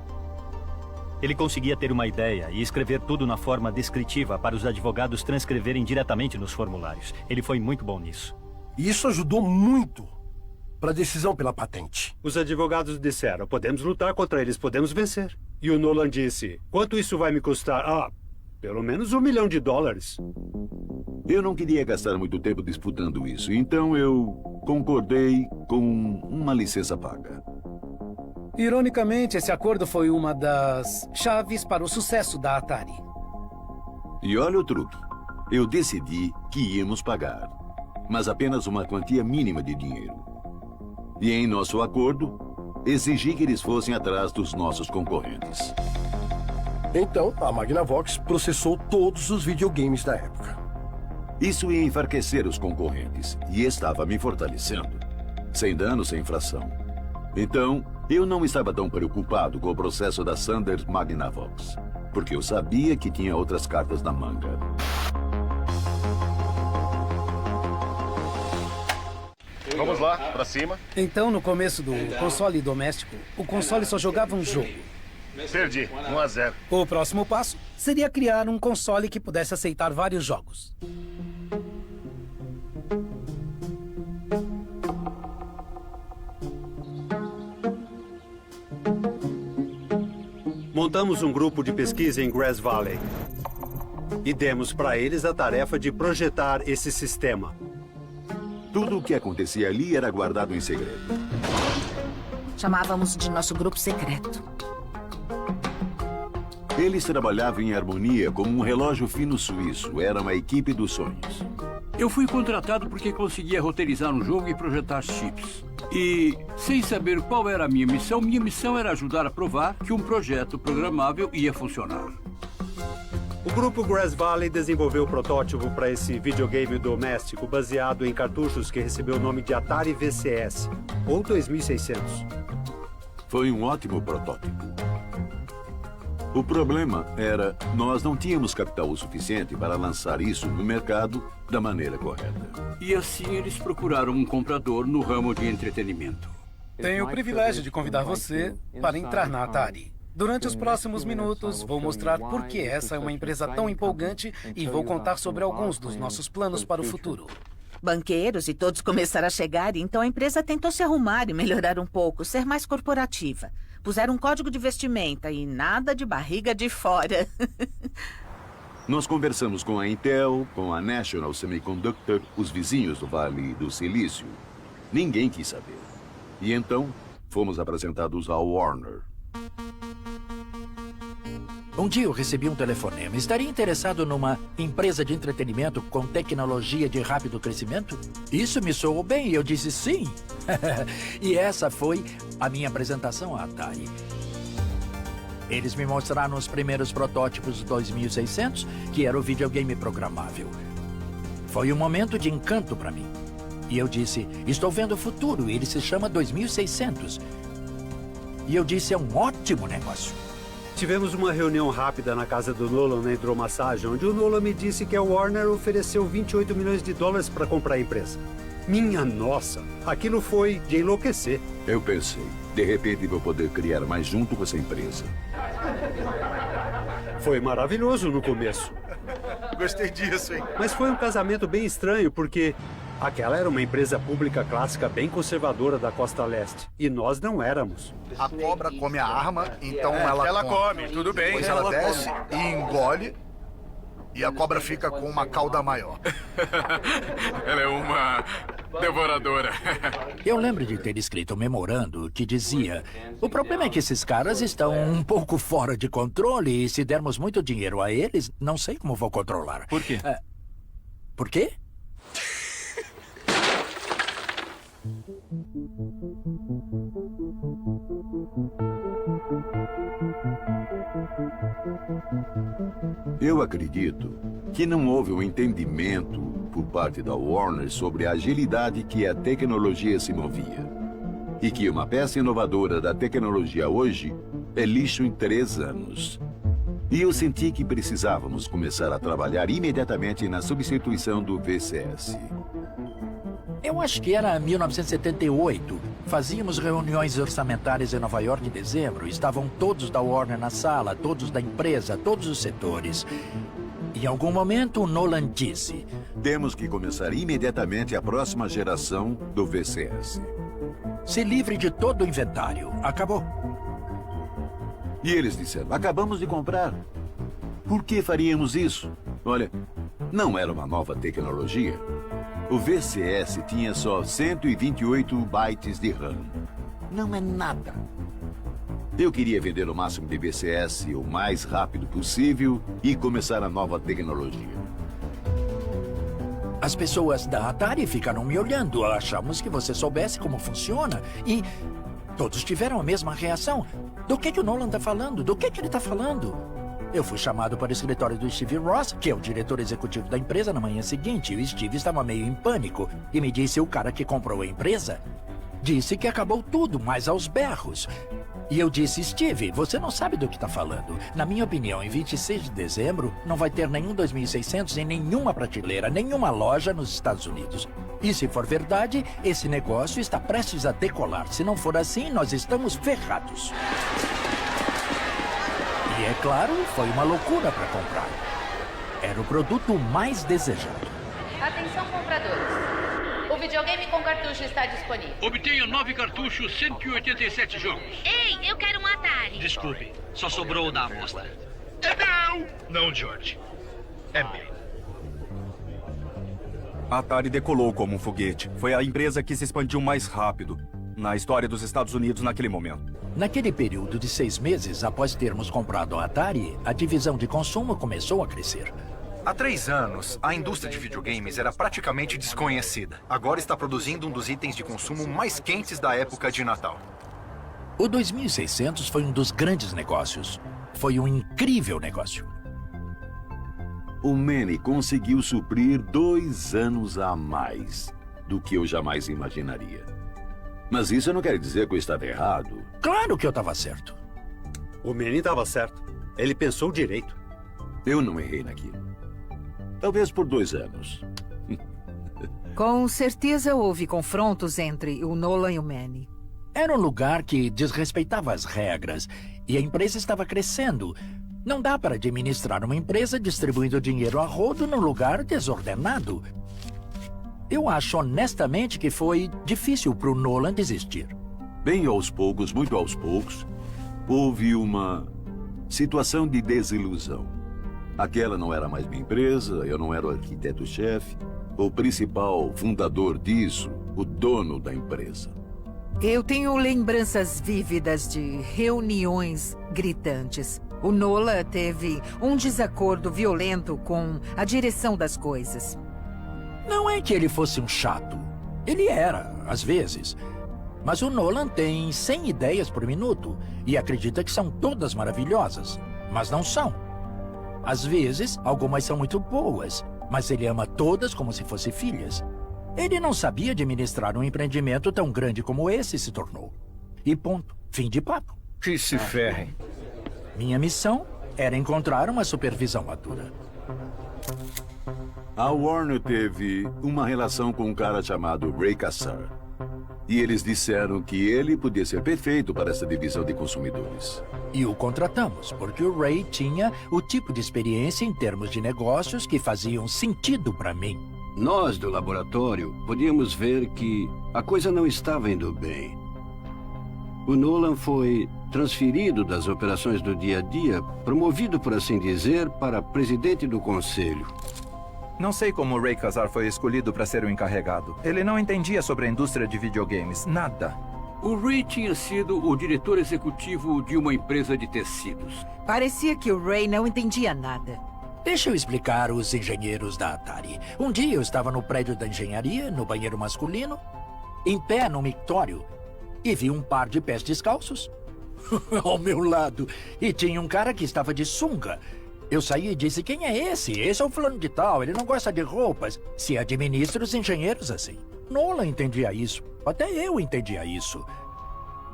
Ele conseguia ter uma ideia e escrever tudo na forma descritiva para os advogados transcreverem diretamente nos formulários. Ele foi muito bom nisso. E isso ajudou muito para a decisão pela patente. Os advogados disseram, podemos lutar contra eles, podemos vencer. E o Nolan disse, quanto isso vai me custar? Ah, pelo menos $1 milhão. Eu não queria gastar muito tempo disputando isso, então eu concordei com uma licença paga. Ironicamente, esse acordo foi uma das chaves para o sucesso da Atari. E olha o truque. Eu decidi que íamos pagar, mas apenas uma quantia mínima de dinheiro. E em nosso acordo, exigi que eles fossem atrás dos nossos concorrentes. Então, a Magnavox processou todos os videogames da época. Isso ia enfraquecer os concorrentes e estava me fortalecendo. Sem dano, sem infração. Então, eu não estava tão preocupado com o processo da Sanders Magnavox, porque eu sabia que tinha outras cartas na manga. Vamos lá, pra cima. Então, no começo do console doméstico, o console só jogava um jogo. Perdi, 1-0. O próximo passo seria criar um console que pudesse aceitar vários jogos. Montamos um grupo de pesquisa em Grass Valley e demos para eles a tarefa de projetar esse sistema. Tudo o que acontecia ali era guardado em segredo. Chamávamos de nosso grupo secreto. Eles trabalhavam em harmonia como um relógio fino suíço. Era uma equipe dos sonhos. Eu fui contratado porque conseguia roteirizar um jogo e projetar chips. E, sem saber qual era a minha missão era ajudar a provar que um projeto programável ia funcionar. O grupo Grass Valley desenvolveu o protótipo para esse videogame doméstico baseado em cartuchos que recebeu o nome de Atari VCS, ou 2600. Foi um ótimo protótipo. O problema era, nós não tínhamos capital o suficiente para lançar isso no mercado da maneira correta. E assim eles procuraram um comprador no ramo de entretenimento. Tenho o privilégio de convidar você para entrar na Atari. Durante os próximos minutos, vou mostrar por que essa é uma empresa tão empolgante e vou contar sobre alguns dos nossos planos para o futuro. Banqueiros e todos começaram a chegar, e então a empresa tentou se arrumar e melhorar um pouco, ser mais corporativa. Puseram um código de vestimenta e nada de barriga de fora. Nós conversamos com a Intel, com a National Semiconductor, os vizinhos do Vale do Silício. Ninguém quis saber. E então, fomos apresentados ao Warner. Um dia eu recebi um telefonema. Estaria interessado numa empresa de entretenimento com tecnologia de rápido crescimento? Isso me soou bem e eu disse sim. E essa foi a minha apresentação à Atari. Eles me mostraram os primeiros protótipos 2600, que era o videogame programável. Foi um momento de encanto para mim. E eu disse, estou vendo o futuro, ele se chama 2600. E eu disse, é um ótimo negócio. Tivemos uma reunião rápida na casa do Nolan na hidromassagem, onde o Nolan me disse que a Warner ofereceu $28 milhões para comprar a empresa. Minha nossa, aquilo foi de enlouquecer. Eu pensei, de repente vou poder criar mais junto com essa empresa. Foi maravilhoso no começo. Gostei disso, hein? Mas foi um casamento bem estranho, porque aquela era uma empresa pública clássica bem conservadora da Costa Leste. E nós não éramos. A cobra come a arma, então ela come, tudo bem. Depois ela desce e engole, e a cobra fica com uma cauda maior. Ela é uma devoradora. Eu lembro de ter escrito um memorando que dizia: o problema é que esses caras estão um pouco fora de controle e se dermos muito dinheiro a eles, não sei como vou controlar. Por quê? Por quê? Eu acredito que não houve um entendimento por parte da Warner sobre a agilidade que a tecnologia se movia. E que uma peça inovadora da tecnologia hoje é lixo em 3 anos. E eu senti que precisávamos começar a trabalhar imediatamente na substituição do VCS. Eu acho que era 1978. Fazíamos reuniões orçamentárias em Nova York em dezembro. Estavam todos da Warner na sala, todos da empresa, todos os setores. Em algum momento, o Nolan disse: temos que começar imediatamente a próxima geração do VCS. Se livre de todo o inventário. Acabou. E eles disseram: acabamos de comprar. Por que faríamos isso? Olha, não era uma nova tecnologia. O VCS tinha só 128 bytes de RAM. Não é nada. Eu queria vender o máximo de VCS o mais rápido possível e começar a nova tecnologia. As pessoas da Atari ficaram me olhando. Achamos que você soubesse como funciona. E todos tiveram a mesma reação. Do que o Nolan está falando? Do que ele está falando? Eu fui chamado para o escritório do Steve Ross, que é o diretor executivo da empresa, na manhã seguinte. E o Steve estava meio em pânico. E me disse: o cara que comprou a empresa disse que acabou tudo, mas aos berros. E eu disse: Steve, você não sabe do que está falando. Na minha opinião, em 26 de dezembro, não vai ter nenhum 2600 em nenhuma prateleira, nenhuma loja nos Estados Unidos. E se for verdade, esse negócio está prestes a decolar. Se não for assim, nós estamos ferrados. E é claro, foi uma loucura para comprar. Era o produto mais desejado. Atenção, compradores. O videogame com cartucho está disponível. Obtenha 9 cartuchos, 187 jogos. Ei, eu quero um Atari. Desculpe, só sobrou o da amostra. É meu! Não, George. É meu. A Atari decolou como um foguete. Foi a empresa que se expandiu mais rápido na história dos Estados Unidos naquele momento. Naquele período de 6 meses após termos comprado a Atari, a divisão de consumo começou a crescer. Há 3 anos, a indústria de videogames era praticamente desconhecida. Agora está produzindo um dos itens de consumo mais quentes da época de Natal. O 2600 foi um dos grandes negócios. Foi um incrível negócio. O Manny conseguiu suprir 2 anos a mais do que eu jamais imaginaria. Mas isso não quer dizer que eu estava errado. Claro que eu estava certo. O Manny estava certo. Ele pensou direito. Eu não errei naquilo. Talvez por 2 anos. Com certeza houve confrontos entre o Nolan e o Manny. Era um lugar que desrespeitava as regras e a empresa estava crescendo. Não dá para administrar uma empresa distribuindo dinheiro a rodo num lugar desordenado. Eu acho honestamente que foi difícil para o Nolan desistir. Bem aos poucos, muito aos poucos, houve uma situação de desilusão. Aquela não era mais minha empresa, eu não era o arquiteto-chefe, o principal fundador disso, o dono da empresa. Eu tenho lembranças vívidas de reuniões gritantes. O Nolan teve um desacordo violento com a direção das coisas. Não é que ele fosse um chato. Ele era, às vezes. Mas o Nolan tem 100 ideias por minuto e acredita que são todas maravilhosas. Mas não são. Às vezes, algumas são muito boas, mas ele ama todas como se fossem filhas. Ele não sabia administrar um empreendimento tão grande como esse se tornou. E ponto. Fim de papo. Que se ferrem. Minha missão era encontrar uma supervisão madura. A Warner teve uma relação com um cara chamado Ray Kassar. E eles disseram que ele podia ser perfeito para essa divisão de consumidores. E o contratamos, porque o Ray tinha o tipo de experiência em termos de negócios que faziam sentido para mim. Nós, do laboratório, podíamos ver que a coisa não estava indo bem. O Nolan foi transferido das operações do dia a dia, promovido, por assim dizer, para presidente do conselho. Não sei como o Ray Kassar foi escolhido para ser o encarregado. Ele não entendia sobre a indústria de videogames, nada. O Ray tinha sido o diretor executivo de uma empresa de tecidos. Parecia que o Ray não entendia nada. Deixa eu explicar os engenheiros da Atari. Um dia eu estava no prédio da engenharia, no banheiro masculino, em pé no mictório, e vi um par de pés descalços ao meu lado. E tinha um cara que estava de sunga. Eu saí e disse: quem é esse? Esse é o fulano de tal, ele não gosta de roupas. Se administra os engenheiros assim. Nolan entendia isso. Até eu entendia isso.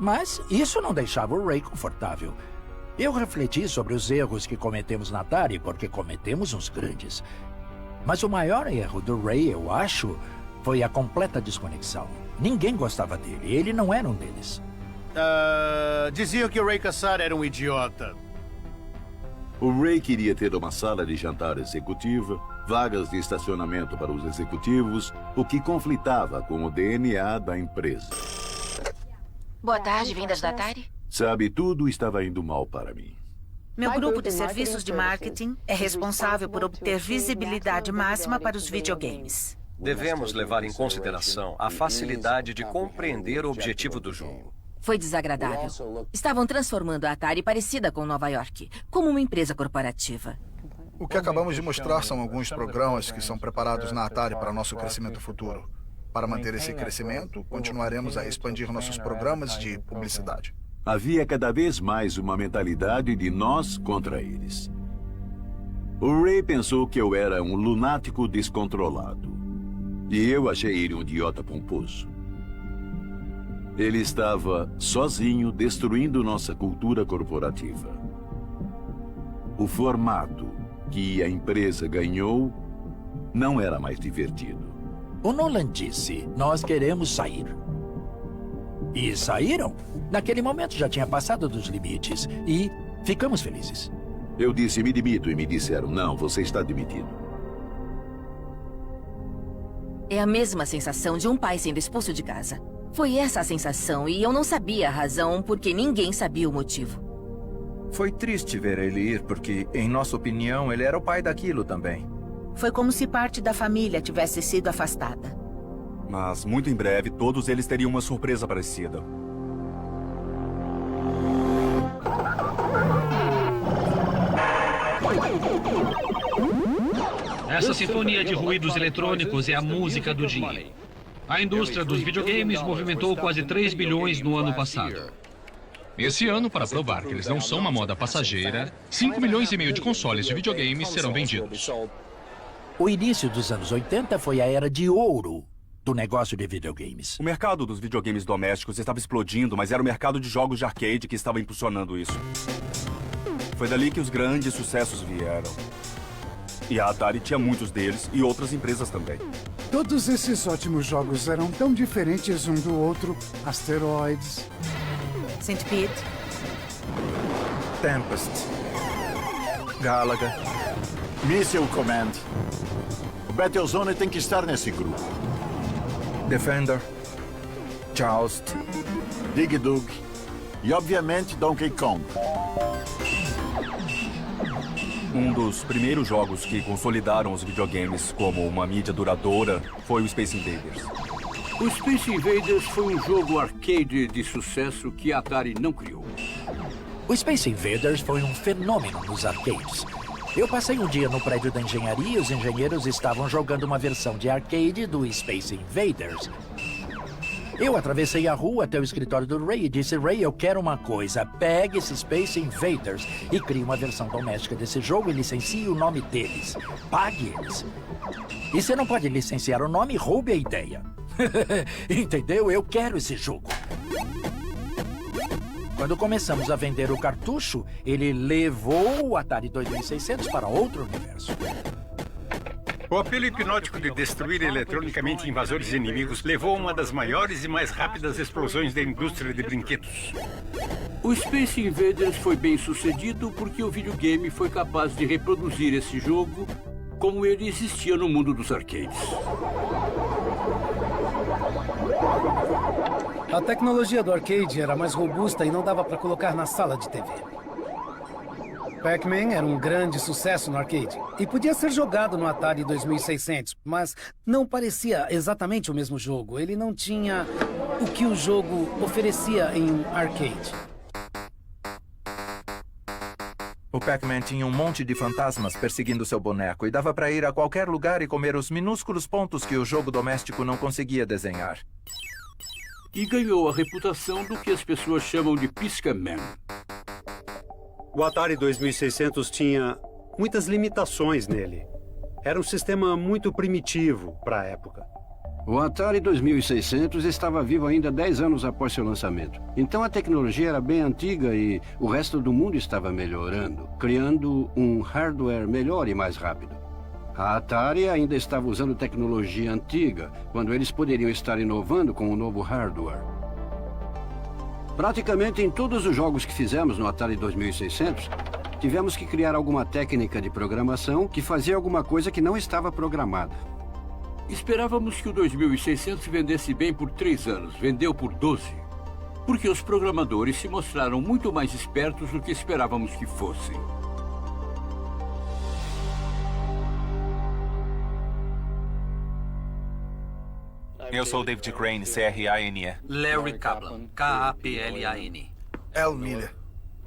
Mas isso não deixava o Ray confortável. Eu refleti sobre os erros que cometemos na Atari, porque cometemos uns grandes. Mas o maior erro do Ray, eu acho, foi a completa desconexão. Ninguém gostava dele. Ele não era um deles. Diziam que o Ray Kassar era um idiota. O Ray queria ter uma sala de jantar executiva, vagas de estacionamento para os executivos, o que conflitava com o DNA da empresa. Boa tarde, vindas da Atari? Sabe, tudo estava indo mal para mim. Meu grupo de serviços de marketing é responsável por obter visibilidade máxima para os videogames. Devemos levar em consideração a facilidade de compreender o objetivo do jogo. Foi desagradável. Estavam transformando a Atari parecida com Nova York, como uma empresa corporativa. O que acabamos de mostrar são alguns programas que são preparados na Atari para nosso crescimento futuro. Para manter esse crescimento, continuaremos a expandir nossos programas de publicidade. Havia cada vez mais uma mentalidade de nós contra eles. O Ray pensou que eu era um lunático descontrolado. E eu achei ele um idiota pomposo. Ele estava sozinho destruindo nossa cultura corporativa. O formato que a empresa ganhou não era mais divertido. O Nolan disse, nós queremos sair. E saíram. Naquele momento já tinha passado dos limites e ficamos felizes. Eu disse, me demito, e me disseram, não, você está demitido. É a mesma sensação de um pai sendo expulso de casa. Foi essa a sensação e eu não sabia a razão porque ninguém sabia o motivo. Foi triste ver ele ir porque, em nossa opinião, ele era o pai daquilo também. Foi como se parte da família tivesse sido afastada. Mas, muito em breve, todos eles teriam uma surpresa parecida. Essa sinfonia de ruídos eletrônicos é a música do dia. A indústria dos videogames movimentou quase 3 bilhões no ano passado. Esse ano, para provar que eles não são uma moda passageira, 5,5 milhões de consoles de videogames serão vendidos. O início dos anos 80 foi a era de ouro do negócio de videogames. O mercado dos videogames domésticos estava explodindo, mas era o mercado de jogos de arcade que estava impulsionando isso. Foi dali que os grandes sucessos vieram. E a Atari tinha muitos deles e outras empresas também. Todos esses ótimos jogos eram tão diferentes um do outro. Asteroids, Centipede, Tempest, Galaga, Missile Command. O Battlezone tem que estar nesse grupo. Defender, Joust, Dig Dug e, obviamente, Donkey Kong. Um dos primeiros jogos que consolidaram os videogames como uma mídia duradoura foi o Space Invaders. O Space Invaders foi um jogo arcade de sucesso que a Atari não criou. O Space Invaders foi um fenômeno nos arcades. Eu passei um dia no prédio da engenharia e os engenheiros estavam jogando uma versão de arcade do Space Invaders. Eu atravessei a rua até o escritório do Ray e disse, Ray, eu quero uma coisa. Pegue esse Space Invaders e crie uma versão doméstica desse jogo e licencie o nome deles. Pague eles. E você não pode licenciar o nome e roube a ideia. Entendeu? Eu quero esse jogo. Quando começamos a vender o cartucho, ele levou o Atari 2600 para outro universo. O apelo hipnótico de destruir eletronicamente invasores inimigos levou a uma das maiores e mais rápidas explosões da indústria de brinquedos. O Space Invaders foi bem sucedido porque o videogame foi capaz de reproduzir esse jogo como ele existia no mundo dos arcades. A tecnologia do arcade era mais robusta e não dava para colocar na sala de TV. Pac-Man era um grande sucesso no arcade e podia ser jogado no Atari 2600, mas não parecia exatamente o mesmo jogo. Ele não tinha o que o jogo oferecia em um arcade. O Pac-Man tinha um monte de fantasmas perseguindo seu boneco e dava para ir a qualquer lugar e comer os minúsculos pontos que o jogo doméstico não conseguia desenhar. E ganhou a reputação do que as pessoas chamam de Pisca-Man. O Atari 2600 tinha muitas limitações nele. Era um sistema muito primitivo para a época. O Atari 2600 estava vivo ainda 10 anos após seu lançamento. Então a tecnologia era bem antiga e o resto do mundo estava melhorando, criando um hardware melhor e mais rápido. A Atari ainda estava usando tecnologia antiga, quando eles poderiam estar inovando com o novo hardware. Praticamente em todos os jogos que fizemos no Atari 2600, tivemos que criar alguma técnica de programação que fazia alguma coisa que não estava programada. Esperávamos que o 2600 vendesse bem por 3 anos. Vendeu por 12. Porque os programadores se mostraram muito mais espertos do que esperávamos que fossem. Eu sou David Crane, C-R-A-N-E. Larry Kaplan, K-A-P-L-A-N. Al Miller.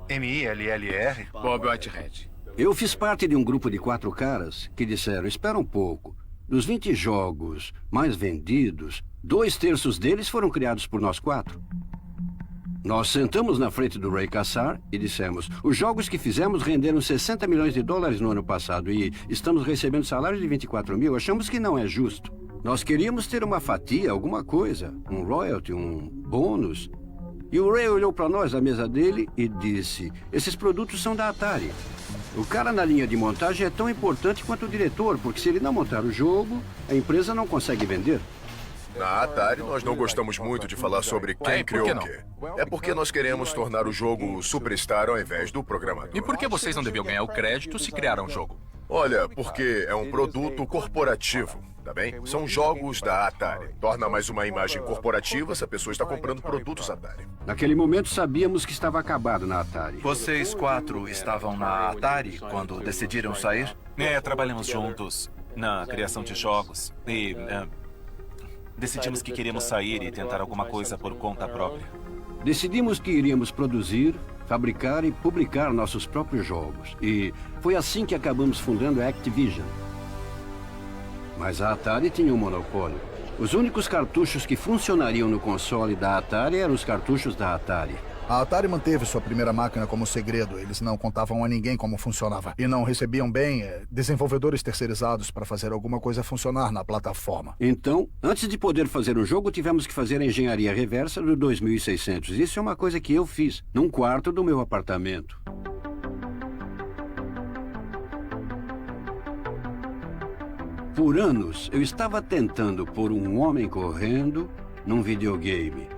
M-I-L-L-R. Bob Whitehead. Eu fiz parte de um grupo de 4 caras que disseram, espera um pouco, dos 20 jogos mais vendidos, 2/3 deles foram criados por nós 4. Nós sentamos na frente do Ray Kassar e dissemos, os jogos que fizemos renderam $60 milhões no ano passado e estamos recebendo salário de 24 mil, achamos que não é justo. Nós queríamos ter uma fatia, alguma coisa, um royalty, um bônus. E o Ray olhou para nós, à mesa dele, e disse, esses produtos são da Atari. O cara na linha de montagem é tão importante quanto o diretor, porque se ele não montar o jogo, a empresa não consegue vender. Na Atari, nós não gostamos muito de falar sobre quem criou o quê. É porque nós queremos tornar o jogo superstar ao invés do programador. E por que vocês não deviam ganhar o crédito se criaram o jogo? Olha, porque é um produto corporativo, tá bem? São jogos da Atari. Torna mais uma imagem corporativa se a pessoa está comprando produtos Atari. Naquele momento, sabíamos que estava acabado na Atari. Vocês 4 estavam na Atari quando decidiram sair? Trabalhamos juntos na criação de jogos e decidimos que queríamos sair e tentar alguma coisa por conta própria. Decidimos que iríamos produzir, fabricar e publicar nossos próprios jogos. E foi assim que acabamos fundando a Activision. Mas a Atari tinha um monopólio. Os únicos cartuchos que funcionariam no console da Atari eram os cartuchos da Atari. A Atari manteve sua primeira máquina como segredo. Eles não contavam a ninguém como funcionava. E não recebiam bem desenvolvedores terceirizados para fazer alguma coisa funcionar na plataforma. Então, antes de poder fazer o jogo, tivemos que fazer a engenharia reversa do 2600. Isso é uma coisa que eu fiz, num quarto do meu apartamento. Por anos, eu estava tentando pôr um homem correndo num videogame.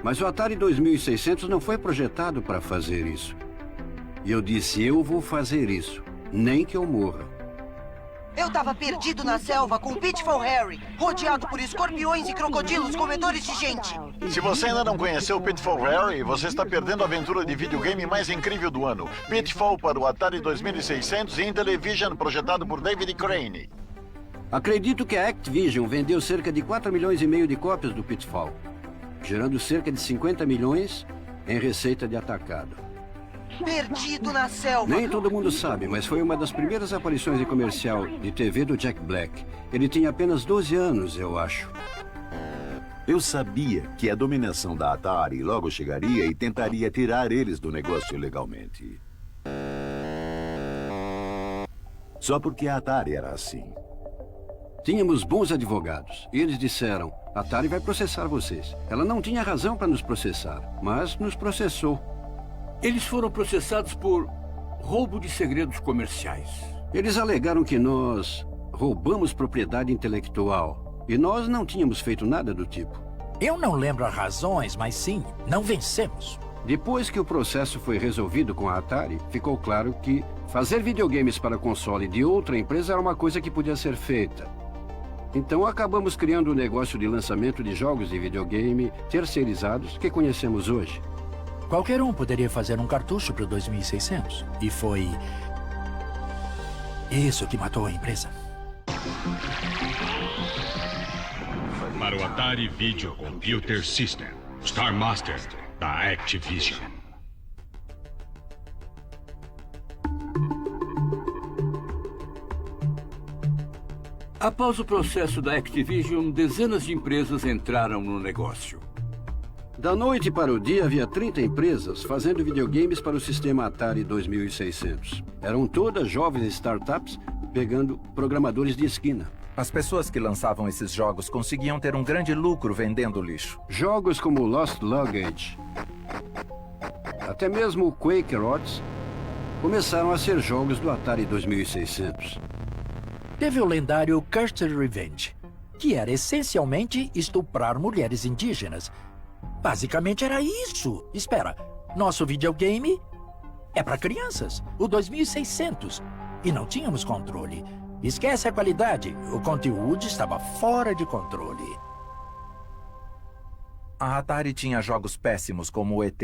Mas o Atari 2600 não foi projetado para fazer isso. E eu disse, eu vou fazer isso, nem que eu morra. Eu estava perdido na selva com Pitfall Harry, rodeado por escorpiões e crocodilos comedores de gente. Se você ainda não conheceu Pitfall Harry, você está perdendo a aventura de videogame mais incrível do ano. Pitfall para o Atari 2600 e Intellivision, projetado por David Crane. Acredito que a Activision vendeu cerca de 4,5 milhões de cópias do Pitfall, gerando cerca de 50 milhões em receita de atacado. Perdido na selva. Nem todo mundo sabe, mas foi uma das primeiras aparições de comercial de TV do Jack Black. Ele tinha apenas 12 anos, eu acho. Eu sabia que a dominação da Atari logo chegaria e tentaria tirar eles do negócio legalmente. Só porque a Atari era assim. Tínhamos bons advogados. E eles disseram, a Atari vai processar vocês. Ela não tinha razão para nos processar, mas nos processou. Eles foram processados por roubo de segredos comerciais. Eles alegaram que nós roubamos propriedade intelectual. E nós não tínhamos feito nada do tipo. Eu não lembro as razões, mas sim, não vencemos. Depois que o processo foi resolvido com a Atari, ficou claro que fazer videogames para console de outra empresa era uma coisa que podia ser feita. Então acabamos criando o negócio de lançamento de jogos de videogame terceirizados que conhecemos hoje. Qualquer um poderia fazer um cartucho para o 2600. E foi isso que matou a empresa. Para o Atari Video Computer System, Star Master, da Activision. Após o processo da Activision, dezenas de empresas entraram no negócio. Da noite para o dia, havia 30 empresas fazendo videogames para o sistema Atari 2600. Eram todas jovens startups pegando programadores de esquina. As pessoas que lançavam esses jogos conseguiam ter um grande lucro vendendo lixo. Jogos como Lost Luggage, até mesmo o Quaker Odds, começaram a ser jogos do Atari 2600. Teve o lendário Cursed Revenge, que era essencialmente estuprar mulheres indígenas. Basicamente era isso. Espera, nosso videogame é para crianças, o 2600, e não tínhamos controle. Esquece a qualidade, o conteúdo estava fora de controle. A Atari tinha jogos péssimos como o ET.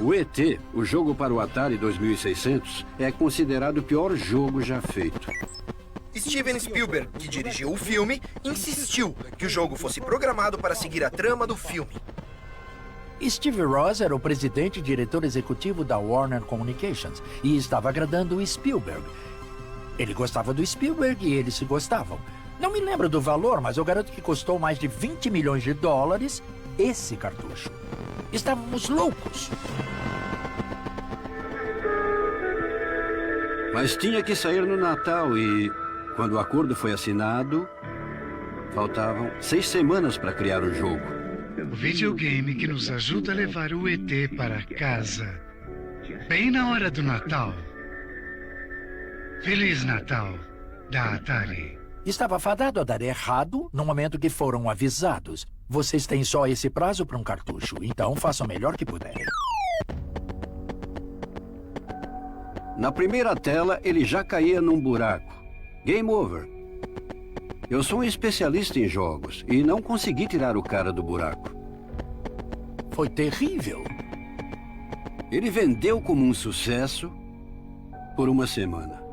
O ET, o jogo para o Atari 2600, é considerado o pior jogo já feito. Steven Spielberg, que dirigiu o filme, insistiu que o jogo fosse programado para seguir a trama do filme. Steve Ross era o presidente e diretor executivo da Warner Communications e estava agradando o Spielberg. Ele gostava do Spielberg e eles se gostavam. Não me lembro do valor, mas eu garanto que custou mais de 20 milhões de dólares esse cartucho. Estávamos loucos. Mas tinha que sair no Natal e, quando o acordo foi assinado, faltavam 6 semanas para criar o jogo. O videogame que nos ajuda a levar o ET para casa. Bem na hora do Natal. Feliz Natal, da Atari. Estava fadado a dar errado no momento que foram avisados. Vocês têm só esse prazo para um cartucho, então façam o melhor que puderem. Na primeira tela, ele já caía num buraco. Game over. Eu sou um especialista em jogos e não consegui tirar o cara do buraco. Foi terrível. Ele vendeu como um sucesso por uma semana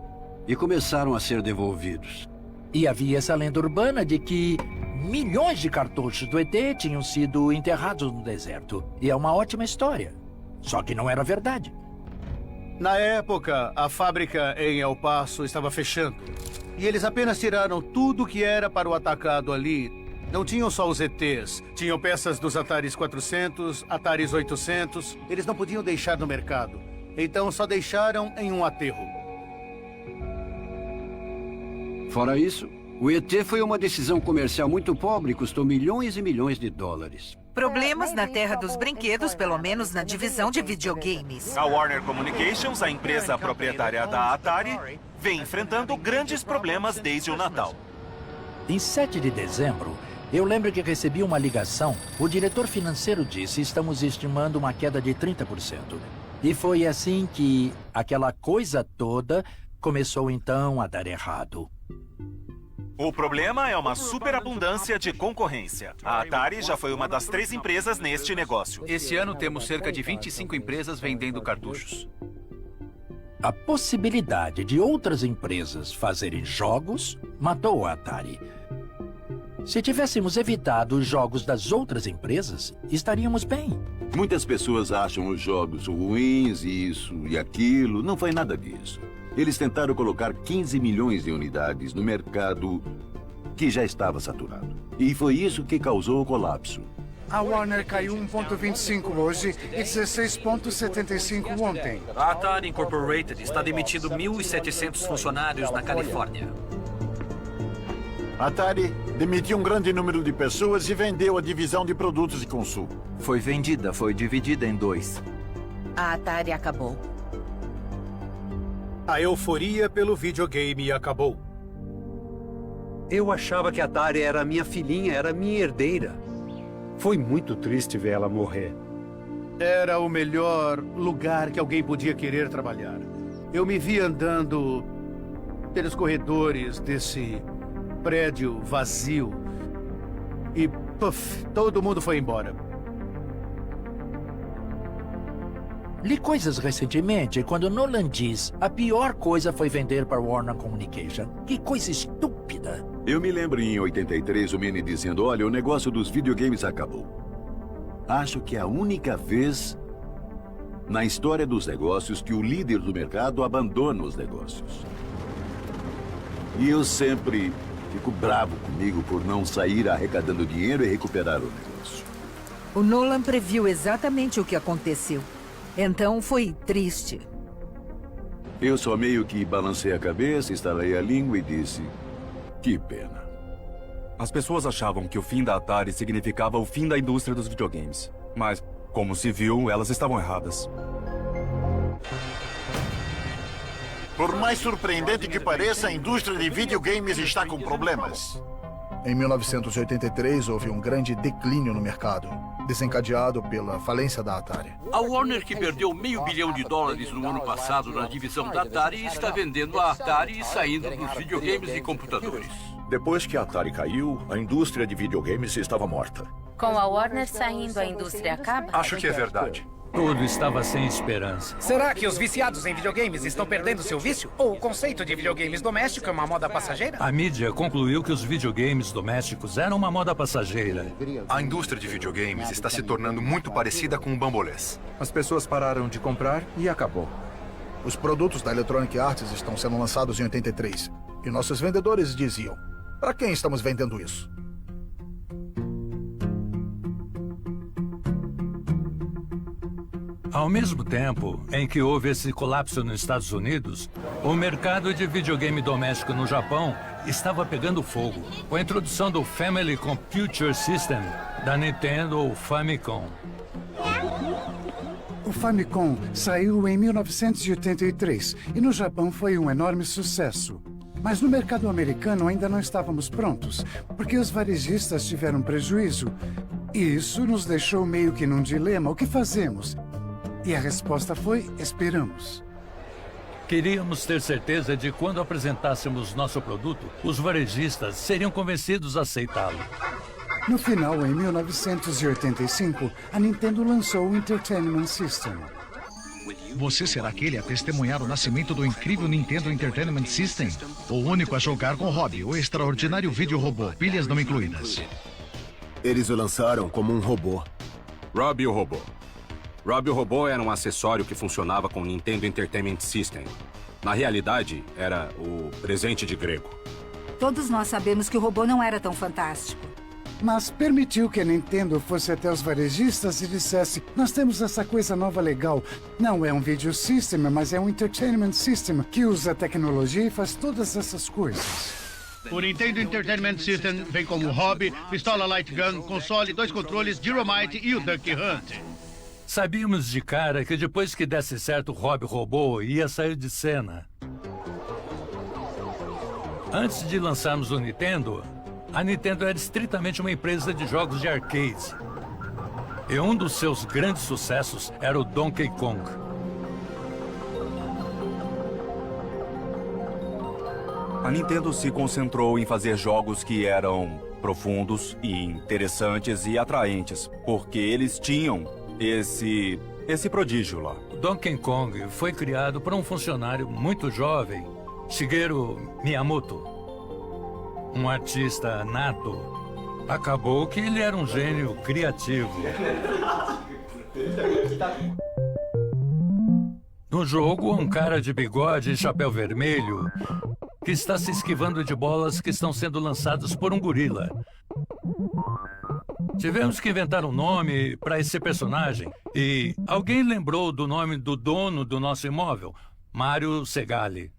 e começaram a ser devolvidos. E havia essa lenda urbana de que milhões de cartuchos do ET tinham sido enterrados no deserto. E é uma ótima história. Só que não era verdade. Na época, a fábrica em El Paso estava fechando. E eles apenas tiraram tudo que era para o atacado ali. Não tinham só os ETs. Tinham peças dos Ataris 400, Ataris 800. Eles não podiam deixar no mercado. Então só deixaram em um aterro. Fora isso, o ET foi uma decisão comercial muito pobre e custou milhões e milhões de dólares. Problemas na terra dos brinquedos, pelo menos na divisão de videogames. A Warner Communications, a empresa proprietária da Atari, vem enfrentando grandes problemas desde o Natal. Em 7 de dezembro, eu lembro que recebi uma ligação. O diretor financeiro disse: estamos estimando uma queda de 30%. E foi assim que aquela coisa toda começou então a dar errado. O problema é uma superabundância de concorrência. A Atari já foi uma das 3 empresas neste negócio. Esse ano temos cerca de 25 empresas vendendo cartuchos. A possibilidade de outras empresas fazerem jogos matou a Atari. Se tivéssemos evitado os jogos das outras empresas, estaríamos bem. Muitas pessoas acham os jogos ruins, isso e aquilo. Não foi nada disso. Eles tentaram colocar 15 milhões de unidades no mercado que já estava saturado. E foi isso que causou o colapso. A Warner caiu 1,25 hoje e 16,75 ontem. A Atari Incorporated está demitindo 1.700 funcionários na Califórnia. A Atari demitiu um grande número de pessoas e vendeu a divisão de produtos de consumo. Foi vendida, foi dividida em 2. A Atari acabou. A euforia pelo videogame acabou. Eu achava que a Atari era minha filhinha, era minha herdeira. Foi muito triste ver ela morrer. Era o melhor lugar que alguém podia querer trabalhar. Eu me vi andando pelos corredores desse prédio vazio e, puff, todo mundo foi embora. Li coisas recentemente quando Nolan diz: a pior coisa foi vender para Warner Communication. Que coisa estúpida. Eu me lembro em 83 o Manny dizendo: olha, o negócio dos videogames acabou. Acho que é a única vez na história dos negócios que o líder do mercado abandona os negócios. E eu sempre fico bravo comigo por não sair arrecadando dinheiro e recuperar o negócio. O Nolan previu exatamente o que aconteceu. Então foi triste. Eu só meio que balancei a cabeça, estalei a língua e disse: que pena. As pessoas achavam que o fim da Atari significava o fim da indústria dos videogames. Mas, como se viu, elas estavam erradas. Por mais surpreendente que pareça, a indústria de videogames está com problemas. Em 1983, houve um grande declínio no mercado, desencadeado pela falência da Atari. A Warner, que perdeu $500 milhão no ano passado na divisão da Atari, está vendendo a Atari e saindo dos videogames e computadores. Depois que a Atari caiu, a indústria de videogames estava morta. Com a Warner saindo, a indústria acaba? Acho que é verdade. Tudo estava sem esperança. Será que os viciados em videogames estão perdendo seu vício? Ou o conceito de videogames doméstico é uma moda passageira? A mídia concluiu que os videogames domésticos eram uma moda passageira. A indústria de videogames está se tornando muito parecida com o bambolês. As pessoas pararam de comprar e acabou. Os produtos da Electronic Arts estão sendo lançados em 83. E nossos vendedores diziam: para quem estamos vendendo isso? Ao mesmo tempo em que houve esse colapso nos Estados Unidos, o mercado de videogame doméstico no Japão estava pegando fogo, com a introdução do Family Computer System da Nintendo, o Famicom. O Famicom saiu em 1983 e no Japão foi um enorme sucesso. Mas no mercado americano ainda não estávamos prontos, porque os varejistas tiveram prejuízo. E isso nos deixou meio que num dilema: o que fazemos? E a resposta foi: esperamos. Queríamos ter certeza de que quando apresentássemos nosso produto, os varejistas seriam convencidos a aceitá-lo. No final, em 1985, a Nintendo lançou o Entertainment System. Você será aquele a testemunhar o nascimento do incrível Nintendo Entertainment System? O único a jogar com Robbie, o extraordinário vídeo-robô, pilhas não incluídas. Eles o lançaram como um robô. Robbie o robô. Robbie o robô era um acessório que funcionava com o Nintendo Entertainment System. Na realidade, era o presente de grego. Todos nós sabemos que o robô não era tão fantástico. Mas permitiu que a Nintendo fosse até os varejistas e dissesse: nós temos essa coisa nova legal. Não é um video system, mas é um entertainment system que usa tecnologia e faz todas essas coisas. O Nintendo Entertainment System vem com o Hobby, pistola Light Gun, console, 2 controles, Gyromite e o Duck Hunt. Sabíamos de cara que depois que desse certo o Robbie robô ia sair de cena. Antes de lançarmos o Nintendo, a Nintendo era estritamente uma empresa de jogos de arcade. E um dos seus grandes sucessos era o Donkey Kong. A Nintendo se concentrou em fazer jogos que eram profundos e interessantes e atraentes, porque eles tinham esse prodígio lá. O Donkey Kong foi criado por um funcionário muito jovem, Shigeru Miyamoto. Um artista nato. Acabou que ele era um gênio criativo. No jogo, um cara de bigode e chapéu vermelho que está se esquivando de bolas que estão sendo lançadas por um gorila. Tivemos que inventar um nome para esse personagem e alguém lembrou do nome do dono do nosso imóvel, Mario Segale.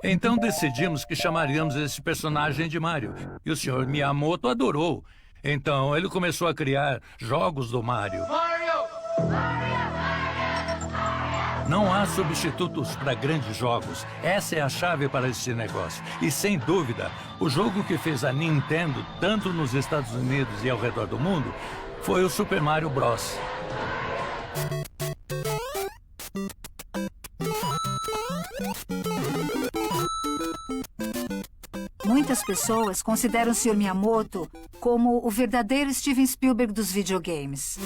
Então decidimos que chamaríamos esse personagem de Mario. E o Sr. Miyamoto adorou. Então ele começou a criar jogos do Mario. Não há substitutos para grandes jogos. Essa é a chave para esse negócio. E sem dúvida, o jogo que fez a Nintendo, tanto nos Estados Unidos e ao redor do mundo, foi o Super Mario Bros. Muitas pessoas consideram o Sr. Miyamoto como o verdadeiro Steven Spielberg dos videogames.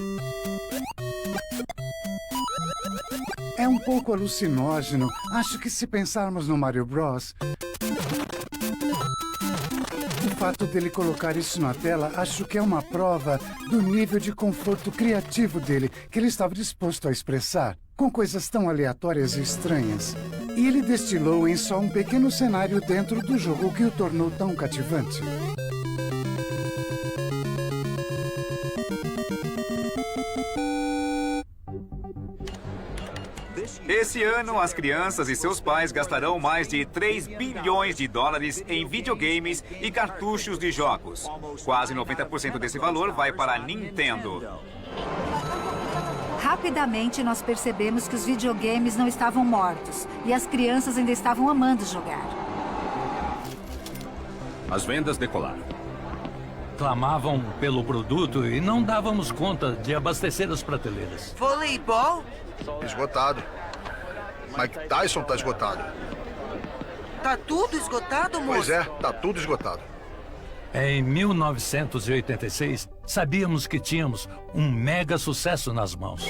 É um pouco alucinógeno. Acho que se pensarmos no Mario Bros, o fato dele colocar isso na tela, acho que é uma prova do nível de conforto criativo dele, que ele estava disposto a expressar, com coisas tão aleatórias e estranhas. E ele destilou em só um pequeno cenário dentro do jogo que o tornou tão cativante. Esse ano, as crianças e seus pais gastarão mais de $3 bilhões em videogames e cartuchos de jogos. Quase 90% desse valor vai para a Nintendo. Rapidamente, nós percebemos que os videogames não estavam mortos e as crianças ainda estavam amando jogar. As vendas decolaram. Clamavam pelo produto e não dávamos conta de abastecer as prateleiras. Voleibol? Esgotado. Mike Tyson tá esgotado. Tá tudo esgotado, moço? Pois é, tá tudo esgotado. Em 1986, sabíamos que tínhamos um mega sucesso nas mãos.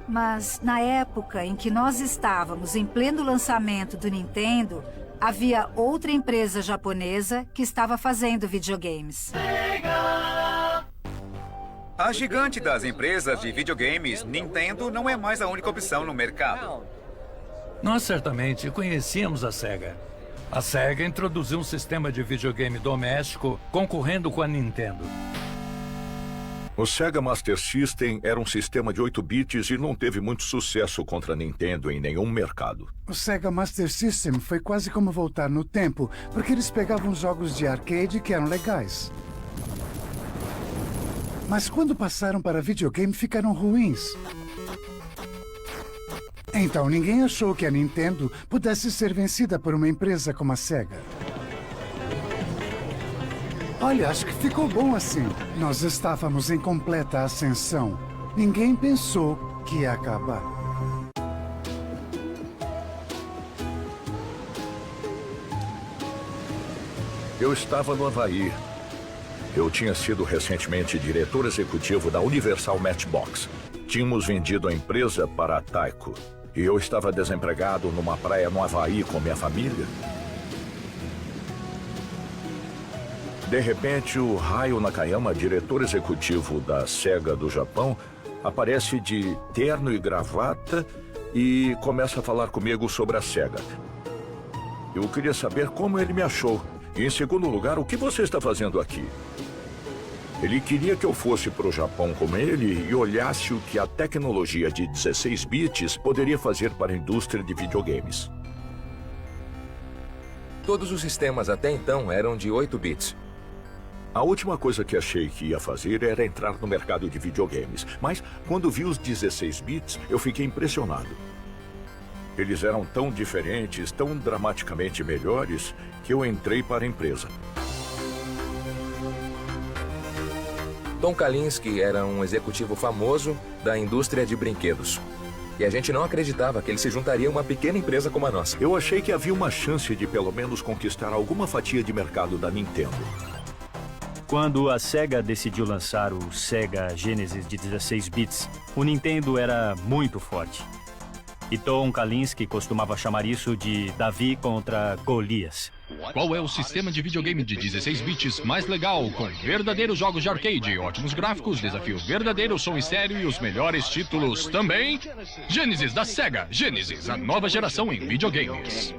Mas, na época em que nós estávamos em pleno lançamento do Nintendo, havia outra empresa japonesa que estava fazendo videogames. A gigante das empresas de videogames, Nintendo, não é mais a única opção no mercado. Nós certamente conhecíamos a Sega. A Sega introduziu um sistema de videogame doméstico concorrendo com a Nintendo. O Sega Master System era um sistema de 8 bits e não teve muito sucesso contra a Nintendo em nenhum mercado. O Sega Master System foi quase como voltar no tempo, porque eles pegavam jogos de arcade que eram legais. Mas quando passaram para videogame, ficaram ruins. Então ninguém achou que a Nintendo pudesse ser vencida por uma empresa como a Sega. Olha, acho que ficou bom assim. Nós estávamos em completa ascensão. Ninguém pensou que ia acabar. Eu estava no Havaí. Eu tinha sido recentemente diretor executivo da Universal Matchbox. Tínhamos vendido a empresa para a Taiko. E eu estava desempregado numa praia no Havaí com minha família. De repente, o Hayo Nakayama, diretor executivo da Sega do Japão, aparece de terno e gravata e começa a falar comigo sobre a Sega. Eu queria saber como ele me achou. E, em segundo lugar, o que você está fazendo aqui? Ele queria que eu fosse para o Japão com ele e olhasse o que a tecnologia de 16 bits poderia fazer para a indústria de videogames. Todos os sistemas até então eram de 8 bits. A última coisa que achei que ia fazer era entrar no mercado de videogames. Mas, quando vi os 16 bits, eu fiquei impressionado. Eles eram tão diferentes, tão dramaticamente melhores, que eu entrei para a empresa. Tom Kalinske era um executivo famoso da indústria de brinquedos. E a gente não acreditava que ele se juntaria a uma pequena empresa como a nossa. Eu achei que havia uma chance de pelo menos conquistar alguma fatia de mercado da Nintendo. Quando a Sega decidiu lançar o Sega Genesis de 16 bits, o Nintendo era muito forte. E Tom Kalinske costumava chamar isso de Davi contra Golias. Qual é o sistema de videogame de 16 bits mais legal, com verdadeiros jogos de arcade, ótimos gráficos, desafio verdadeiro, som estéreo e os melhores títulos também? Genesis da Sega. Genesis, a nova geração em videogames.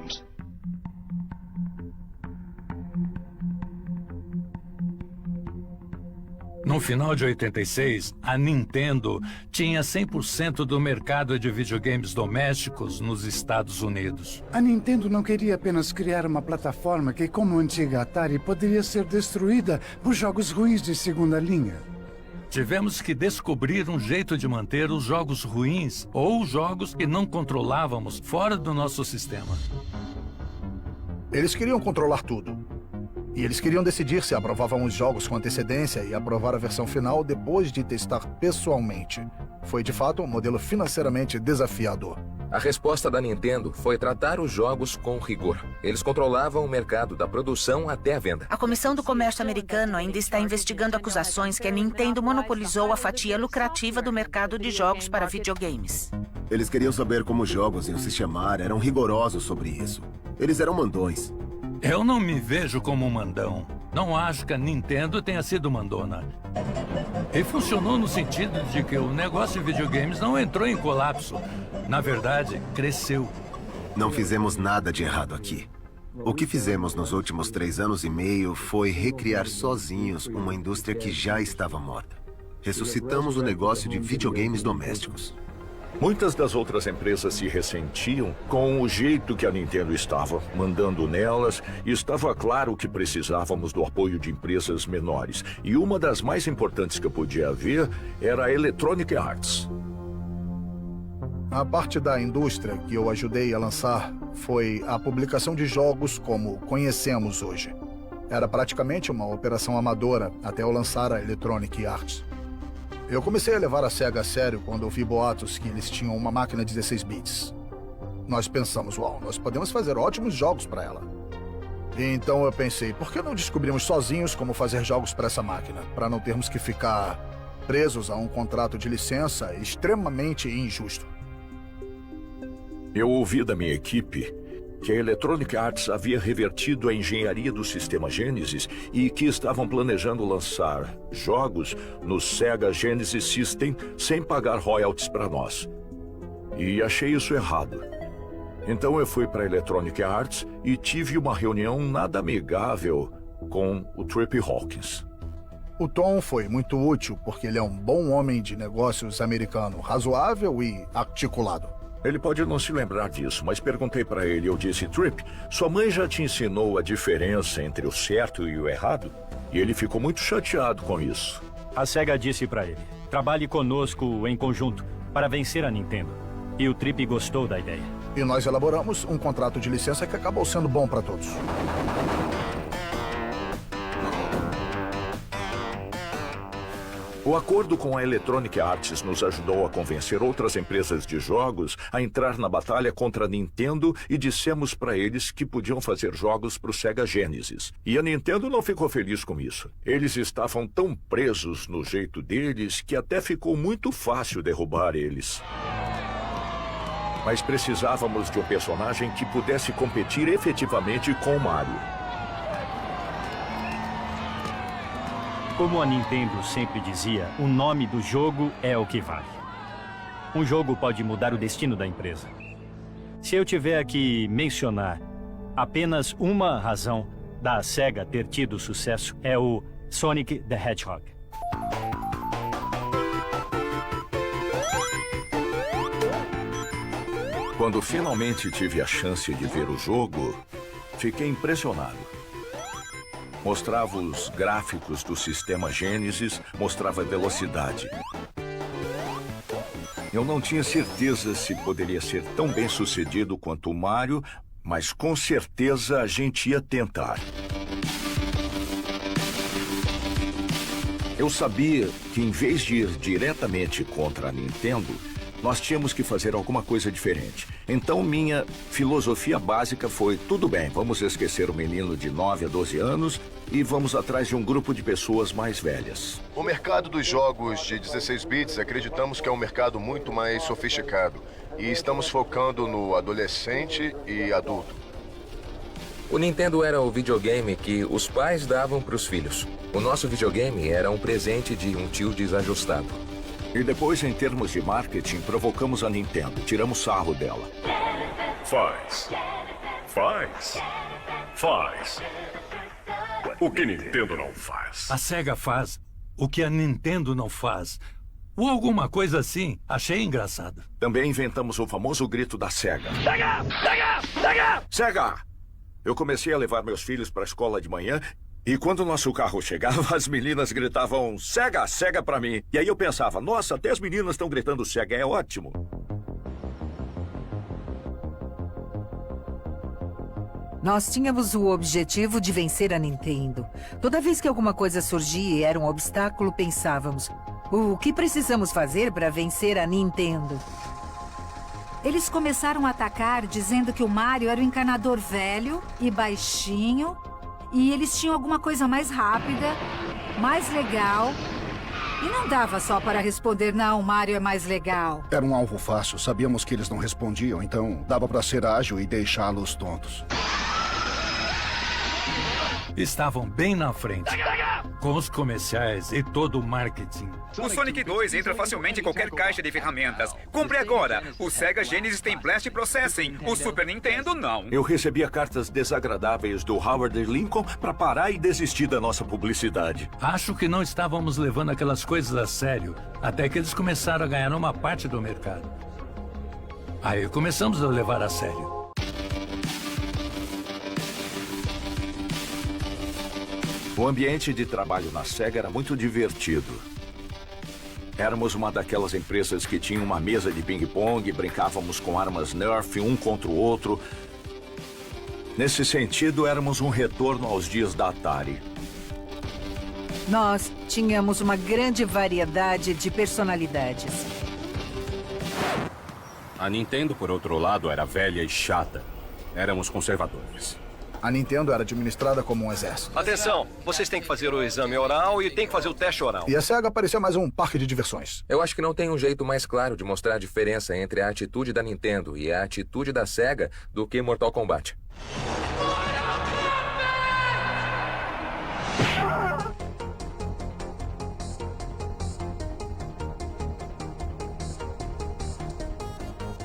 No final de 86, a Nintendo tinha 100% do mercado de videogames domésticos nos Estados Unidos. A Nintendo não queria apenas criar uma plataforma que, como a antiga Atari, poderia ser destruída por jogos ruins de segunda linha. Tivemos que descobrir um jeito de manter os jogos ruins ou jogos que não controlávamos fora do nosso sistema. Eles queriam controlar tudo. E eles queriam decidir se aprovavam os jogos com antecedência e aprovar a versão final depois de testar pessoalmente. Foi, de fato, um modelo financeiramente desafiador. A resposta da Nintendo foi tratar os jogos com rigor. Eles controlavam o mercado da produção até a venda. A Comissão do Comércio Americano ainda está investigando acusações que a Nintendo monopolizou a fatia lucrativa do mercado de jogos para videogames. Eles queriam saber como os jogos iam se chamar, eram rigorosos sobre isso. Eles eram mandões. Eu não me vejo como um mandão. Não acho que a Nintendo tenha sido mandona. E funcionou no sentido de que o negócio de videogames não entrou em colapso. Na verdade, cresceu. Não fizemos nada de errado aqui. O que fizemos nos últimos 3 anos e meio foi recriar sozinhos uma indústria que já estava morta. Ressuscitamos o negócio de videogames domésticos. Muitas das outras empresas se ressentiam com o jeito que a Nintendo estava mandando nelas, e estava claro que precisávamos do apoio de empresas menores. E uma das mais importantes que eu podia ver era a Electronic Arts. A parte da indústria que eu ajudei a lançar foi a publicação de jogos como conhecemos hoje. Era praticamente uma operação amadora até eu lançar a Electronic Arts. Eu comecei a levar a SEGA a sério quando ouvi boatos que eles tinham uma máquina 16 bits. Nós pensamos, uau, nós podemos fazer ótimos jogos para ela. E então eu pensei, por que não descobrimos sozinhos como fazer jogos para essa máquina? Para não termos que ficar presos a um contrato de licença extremamente injusto. Eu ouvi da minha equipe que a Electronic Arts havia revertido a engenharia do sistema Genesis e que estavam planejando lançar jogos no Sega Genesis System sem pagar royalties para nós. E achei isso errado. Então eu fui para a Electronic Arts e tive uma reunião nada amigável com o Trip Hawkins. O Tom foi muito útil porque ele é um bom homem de negócios americano, razoável e articulado. Ele pode não se lembrar disso, mas perguntei para ele, eu disse, Trip, sua mãe já te ensinou a diferença entre o certo e o errado? E ele ficou muito chateado com isso. A SEGA disse para ele, trabalhe conosco em conjunto para vencer a Nintendo. E o Trip gostou da ideia. E nós elaboramos um contrato de licença que acabou sendo bom para todos. O acordo com a Electronic Arts nos ajudou a convencer outras empresas de jogos a entrar na batalha contra a Nintendo e dissemos para eles que podiam fazer jogos para o Sega Genesis. E a Nintendo não ficou feliz com isso. Eles estavam tão presos no jeito deles que até ficou muito fácil derrubar eles. Mas precisávamos de um personagem que pudesse competir efetivamente com o Mario. Como a Nintendo sempre dizia, o nome do jogo é o que vale. Um jogo pode mudar o destino da empresa. Se eu tiver que mencionar apenas uma razão da SEGA ter tido sucesso, é o Sonic the Hedgehog. Quando finalmente tive a chance de ver o jogo, fiquei impressionado. Mostrava os gráficos do sistema Genesis, mostrava a velocidade. Eu não tinha certeza se poderia ser tão bem sucedido quanto o Mario, mas com certeza a gente ia tentar. Eu sabia que em vez de ir diretamente contra a Nintendo, nós tínhamos que fazer alguma coisa diferente. Então minha filosofia básica foi, tudo bem, vamos esquecer o menino de 9 a 12 anos e vamos atrás de um grupo de pessoas mais velhas. O mercado dos jogos de 16 bits acreditamos que é um mercado muito mais sofisticado e estamos focando no adolescente e adulto. O Nintendo era o videogame que os pais davam para os filhos. O nosso videogame era um presente de um tio desajustado. E depois, em termos de marketing, provocamos a Nintendo, tiramos sarro dela. Faz. O que Nintendo não faz. A SEGA faz o que a Nintendo não faz. Ou alguma coisa assim. Achei engraçado. Também inventamos o famoso grito da SEGA. SEGA! SEGA! SEGA! SEGA! Eu comecei a levar meus filhos para a escola de manhã e quando o nosso carro chegava, as meninas gritavam SEGA, SEGA pra mim. E aí eu pensava, nossa, até as meninas estão gritando SEGA, é ótimo. Nós tínhamos o objetivo de vencer a Nintendo. Toda vez que alguma coisa surgia e era um obstáculo, pensávamos, o que precisamos fazer para vencer a Nintendo? Eles começaram a atacar dizendo que o Mario era o encanador velho e baixinho. E eles tinham alguma coisa mais rápida, mais legal. E não dava só para responder, não, o Mario é mais legal. Era um alvo fácil, sabíamos que eles não respondiam, então dava para ser ágil e deixá-los tontos. Estavam bem na frente, com os comerciais e todo o marketing. O Sonic 2 entra facilmente em qualquer caixa de ferramentas. Compre agora. O Sega Genesis tem Blast Processing. O Super Nintendo, não. Eu recebia cartas desagradáveis do Howard Lincoln para parar e desistir da nossa publicidade. Acho que não estávamos levando aquelas coisas a sério, até que eles começaram a ganhar uma parte do mercado. Aí começamos a levar a sério. O ambiente de trabalho na SEGA era muito divertido. Éramos uma daquelas empresas que tinha uma mesa de ping-pong, brincávamos com armas Nerf um contra o outro. Nesse sentido, éramos um retorno aos dias da Atari. Nós tínhamos uma grande variedade de personalidades. A Nintendo, por outro lado, era velha e chata. Éramos conservadores. A Nintendo era administrada como um exército. Atenção, vocês têm que fazer o exame oral e têm que fazer o teste oral. E a SEGA parecia mais um parque de diversões. Eu acho que não tem um jeito mais claro de mostrar a diferença entre a atitude da Nintendo e a atitude da SEGA do que Mortal Kombat.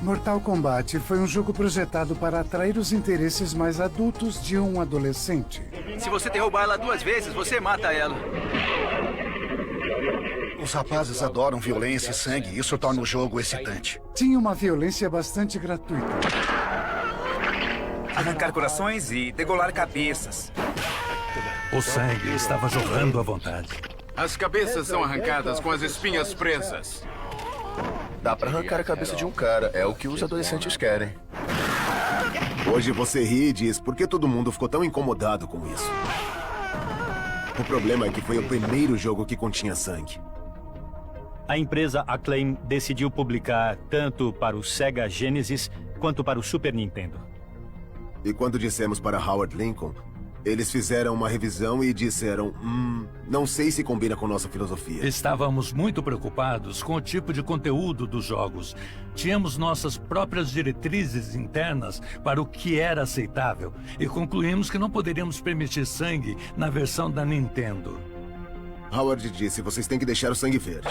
Mortal Kombat foi um jogo projetado para atrair os interesses mais adultos de um adolescente. Se você derrubar ela 2 vezes, você mata ela. Os rapazes adoram violência e sangue. Isso torna o jogo excitante. Tinha uma violência bastante gratuita. Arrancar corações e degolar cabeças. O sangue estava jorrando à vontade. As cabeças são arrancadas com as espinhas presas. Dá pra arrancar a cabeça de um cara. É o que os adolescentes querem. Hoje você ri e diz por que todo mundo ficou tão incomodado com isso. O problema é que foi o primeiro jogo que continha sangue. A empresa Acclaim decidiu publicar tanto para o Sega Genesis quanto para o Super Nintendo. E quando dissemos para Howard Lincoln, eles fizeram uma revisão e disseram, não sei se combina com nossa filosofia. Estávamos muito preocupados com o tipo de conteúdo dos jogos. Tínhamos nossas próprias diretrizes internas para o que era aceitável e concluímos que não poderíamos permitir sangue na versão da Nintendo. Howard disse, vocês têm que deixar o sangue verde.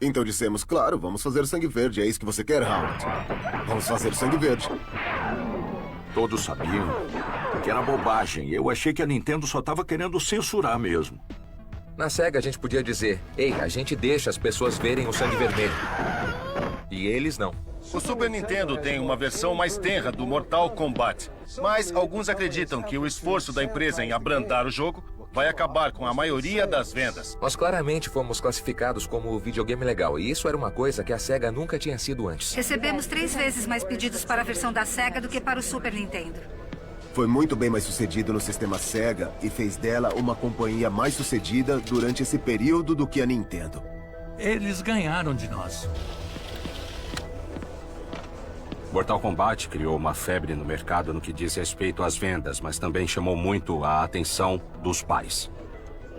Então dissemos, claro, vamos fazer o sangue verde. É isso que você quer, Howard? Vamos fazer o sangue verde. Todos sabiam que era bobagem. Eu achei que a Nintendo só estava querendo censurar mesmo. Na SEGA a gente podia dizer, ei, a gente deixa as pessoas verem o sangue vermelho. E eles não. O Super Nintendo tem uma versão mais tenra do Mortal Kombat. Mas alguns acreditam que o esforço da empresa em abrandar o jogo vai acabar com a maioria das vendas. Nós claramente fomos classificados como videogame legal, e isso era uma coisa que a SEGA nunca tinha sido antes. Recebemos 3 vezes mais pedidos para a versão da SEGA do que para o Super Nintendo. Foi muito bem mais sucedido no sistema SEGA e fez dela uma companhia mais sucedida durante esse período do que a Nintendo. Eles ganharam de nós. Mortal Kombat criou uma febre no mercado no que diz respeito às vendas, mas também chamou muito a atenção dos pais.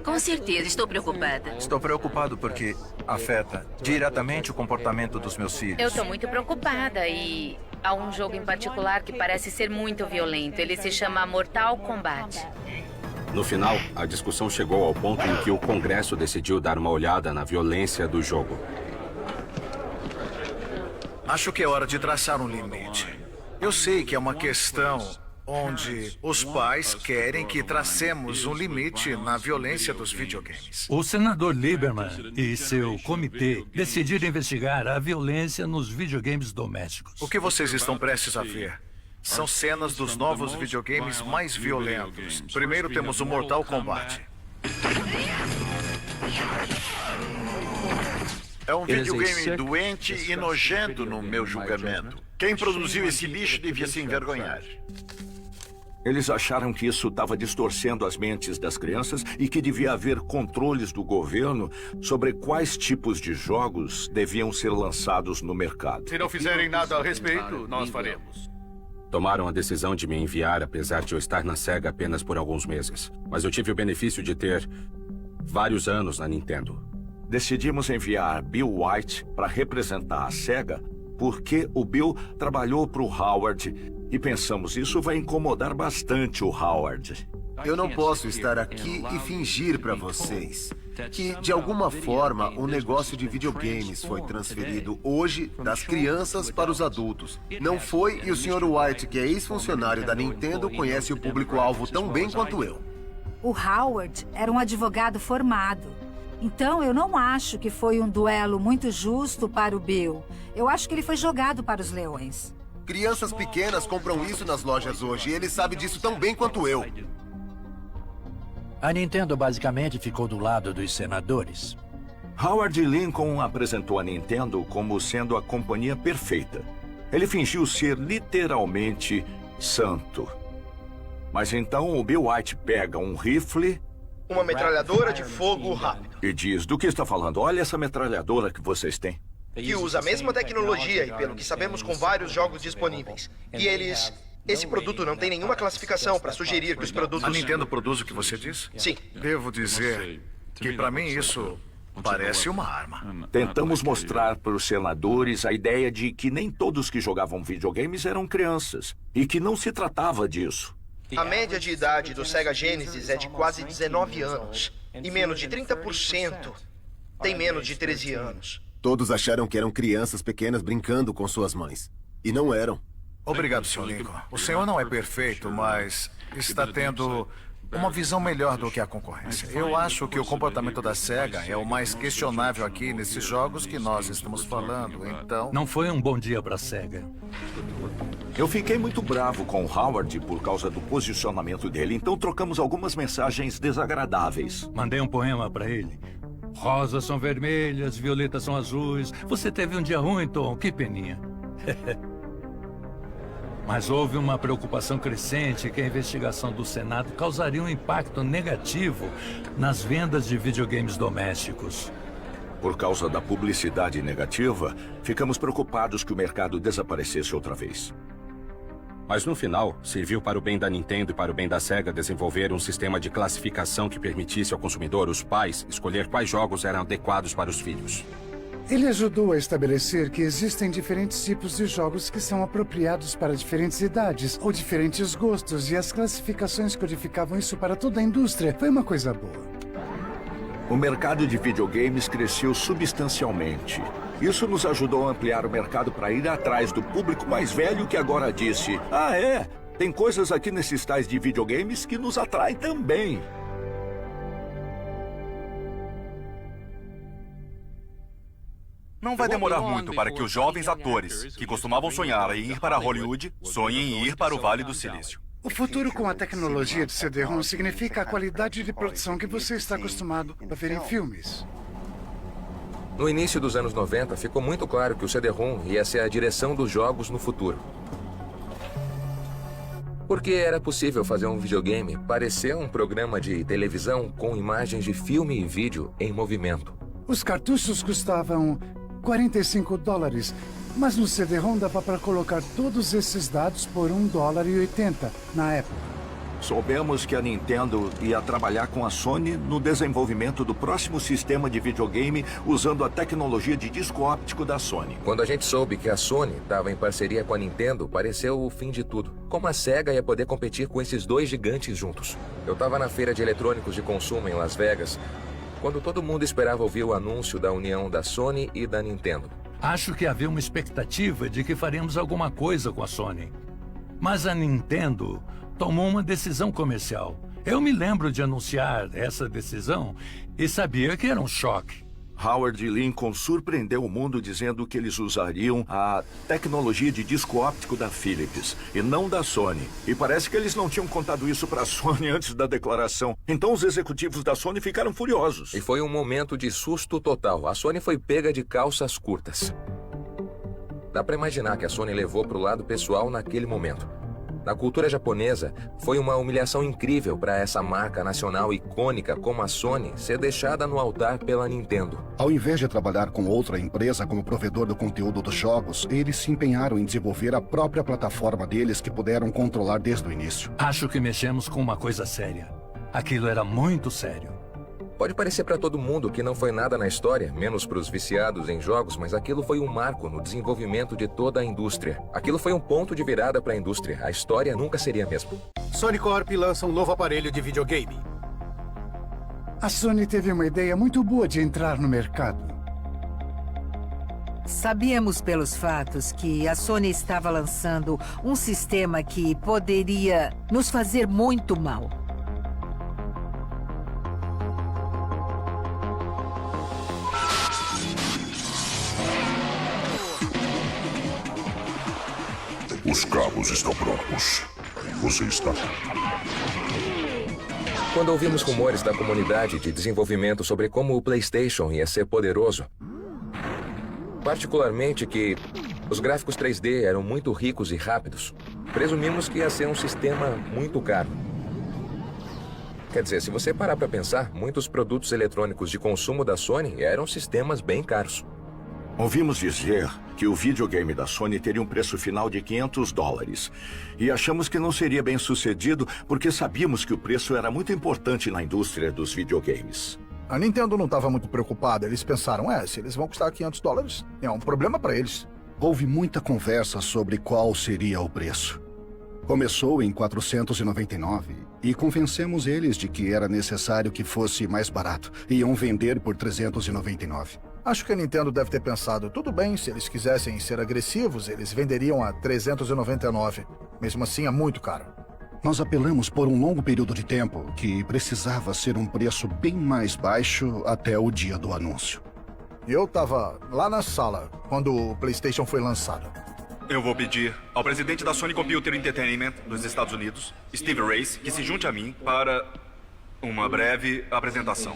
Com certeza, estou preocupada. Estou preocupado porque afeta diretamente o comportamento dos meus filhos. Eu estou muito preocupada e há um jogo em particular que parece ser muito violento. Ele se chama Mortal Kombat. No final, a discussão chegou ao ponto em que o Congresso decidiu dar uma olhada na violência do jogo. Acho que é hora de traçar um limite. Eu sei que é uma questão onde os pais querem que tracemos um limite na violência dos videogames. O senador Lieberman e seu comitê decidiram investigar a violência nos videogames domésticos. O que vocês estão prestes a ver são cenas dos novos videogames mais violentos. Primeiro temos o Mortal Kombat. É um videogame doente e nojento no meu julgamento. Quem produziu esse lixo devia se envergonhar. Eles acharam que isso estava distorcendo as mentes das crianças e que devia haver controles do governo sobre quais tipos de jogos deviam ser lançados no mercado. Se não fizerem nada a respeito, nós faremos. Tomaram a decisão de me enviar, apesar de eu estar na SEGA apenas por alguns meses. Mas eu tive o benefício de ter vários anos na Nintendo. Decidimos enviar Bill White para representar a SEGA porque o Bill trabalhou para o Howard e pensamos, isso vai incomodar bastante o Howard. Eu não posso estar aqui e fingir para vocês que, de alguma forma, o negócio de videogames foi transferido hoje das crianças para os adultos. Não foi, e o Sr. White, que é ex-funcionário da Nintendo, conhece o público-alvo tão bem quanto eu. O Howard era um advogado formado. Então, eu não acho que foi um duelo muito justo para o Bill. Eu acho que ele foi jogado para os leões. Crianças pequenas compram isso nas lojas hoje e ele sabe disso tão bem quanto eu. A Nintendo basicamente ficou do lado dos senadores. Howard Lincoln apresentou a Nintendo como sendo a companhia perfeita. Ele fingiu ser literalmente santo. Mas então o Bill White pega um rifle... Uma metralhadora de fogo rápido. E diz, do que está falando? Olha essa metralhadora que vocês têm. Que usa a mesma tecnologia e, pelo que sabemos, com vários jogos disponíveis. E eles... Esse produto não tem nenhuma classificação para sugerir que os produtos... A Nintendo produz o que você diz? Sim. Devo dizer que, para mim, isso parece uma arma. Tentamos mostrar para os senadores a ideia de que nem todos que jogavam videogames eram crianças. E que não se tratava disso. A média de idade do Sega Genesis é de quase 19 anos. E menos de 30% tem menos de 13 anos. Todos acharam que eram crianças pequenas brincando com suas mães. E não eram. Obrigado, Sr. Lincoln. O senhor não é perfeito, mas está tendo uma visão melhor do que a concorrência. Eu acho que o comportamento da SEGA é o mais questionável aqui nesses jogos que nós estamos falando, então... Não foi um bom dia para a SEGA. Eu fiquei muito bravo com o Howard por causa do posicionamento dele, então trocamos algumas mensagens desagradáveis. Mandei um poema para ele. Rosas são vermelhas, violetas são azuis. Você teve um dia ruim, Tom, que peninha. Mas houve uma preocupação crescente que a investigação do Senado causaria um impacto negativo nas vendas de videogames domésticos. Por causa da publicidade negativa, ficamos preocupados que o mercado desaparecesse outra vez. Mas no final, serviu para o bem da Nintendo e para o bem da SEGA desenvolver um sistema de classificação que permitisse ao consumidor, os pais, escolher quais jogos eram adequados para os filhos. Ele ajudou a estabelecer que existem diferentes tipos de jogos que são apropriados para diferentes idades ou diferentes gostos, e as classificações codificavam isso para toda a indústria. Foi uma coisa boa. O mercado de videogames cresceu substancialmente. Isso nos ajudou a ampliar o mercado para ir atrás do público mais velho que agora disse: ah, é? Tem coisas aqui nesses tais de videogames que nos atraem também. Não vai demorar muito para que os jovens atores, que costumavam sonhar em ir para Hollywood, sonhem em ir para o Vale do Silício. O futuro com a tecnologia de CD-ROM significa a qualidade de produção que você está acostumado a ver em filmes. No início dos anos 90, ficou muito claro que o CD-ROM ia ser a direção dos jogos no futuro. Porque era possível fazer um videogame parecer um programa de televisão com imagens de filme e vídeo em movimento. Os cartuchos custavam $45, mas no CD-ROM dava para colocar todos esses dados por $1,80 na época. Soubemos que a Nintendo ia trabalhar com a Sony no desenvolvimento do próximo sistema de videogame usando a tecnologia de disco óptico da Sony. Quando a gente soube que a Sony estava em parceria com a Nintendo, pareceu o fim de tudo. Como a SEGA ia poder competir com esses dois gigantes juntos? Eu estava na feira de eletrônicos de consumo em Las Vegas, quando todo mundo esperava ouvir o anúncio da união da Sony e da Nintendo. Acho que havia uma expectativa de que faríamos alguma coisa com a Sony. Mas a Nintendo tomou uma decisão comercial. Eu me lembro de anunciar essa decisão e sabia que era um choque. Howard Lincoln surpreendeu o mundo dizendo que eles usariam a tecnologia de disco óptico da Philips e não da Sony. E parece que eles não tinham contado isso para a Sony antes da declaração. Então os executivos da Sony ficaram furiosos. E foi um momento de susto total. A Sony foi pega de calças curtas. Dá para imaginar que a Sony levou para o lado pessoal naquele momento. Na cultura japonesa, foi uma humilhação incrível para essa marca nacional icônica como a Sony ser deixada no altar pela Nintendo. Ao invés de trabalhar com outra empresa como provedor do conteúdo dos jogos, eles se empenharam em desenvolver a própria plataforma deles que puderam controlar desde o início. Acho que mexemos com uma coisa séria. Aquilo era muito sério. Pode parecer para todo mundo que não foi nada na história, menos para os viciados em jogos, mas aquilo foi um marco no desenvolvimento de toda a indústria. Aquilo foi um ponto de virada para a indústria. A história nunca seria a mesma. Sony Corp lança um novo aparelho de videogame. A Sony teve uma ideia muito boa de entrar no mercado. Sabíamos pelos fatos que a Sony estava lançando um sistema que poderia nos fazer muito mal. Os cabos estão prontos. Você está. Quando ouvimos rumores da comunidade de desenvolvimento sobre como o PlayStation ia ser poderoso, particularmente que os gráficos 3D eram muito ricos e rápidos, presumimos que ia ser um sistema muito caro. Quer dizer, se você parar para pensar, muitos produtos eletrônicos de consumo da Sony eram sistemas bem caros. Ouvimos dizer que o videogame da Sony teria um preço final de $500. E achamos que não seria bem sucedido porque sabíamos que o preço era muito importante na indústria dos videogames. A Nintendo não estava muito preocupada. Eles pensaram, se eles vão custar $500, é um problema para eles. Houve muita conversa sobre qual seria o preço. Começou em $499 e convencemos eles de que era necessário que fosse mais barato. Iam vender por $399. Acho que a Nintendo deve ter pensado, tudo bem, se eles quisessem ser agressivos, eles venderiam a $399. Mesmo assim, é muito caro. Nós apelamos por um longo período de tempo que precisava ser um preço bem mais baixo até o dia do anúncio. Eu estava lá na sala quando o PlayStation foi lançado. Eu vou pedir ao presidente da Sony Computer Entertainment dos Estados Unidos, Steve Race, que se junte a mim para uma breve apresentação.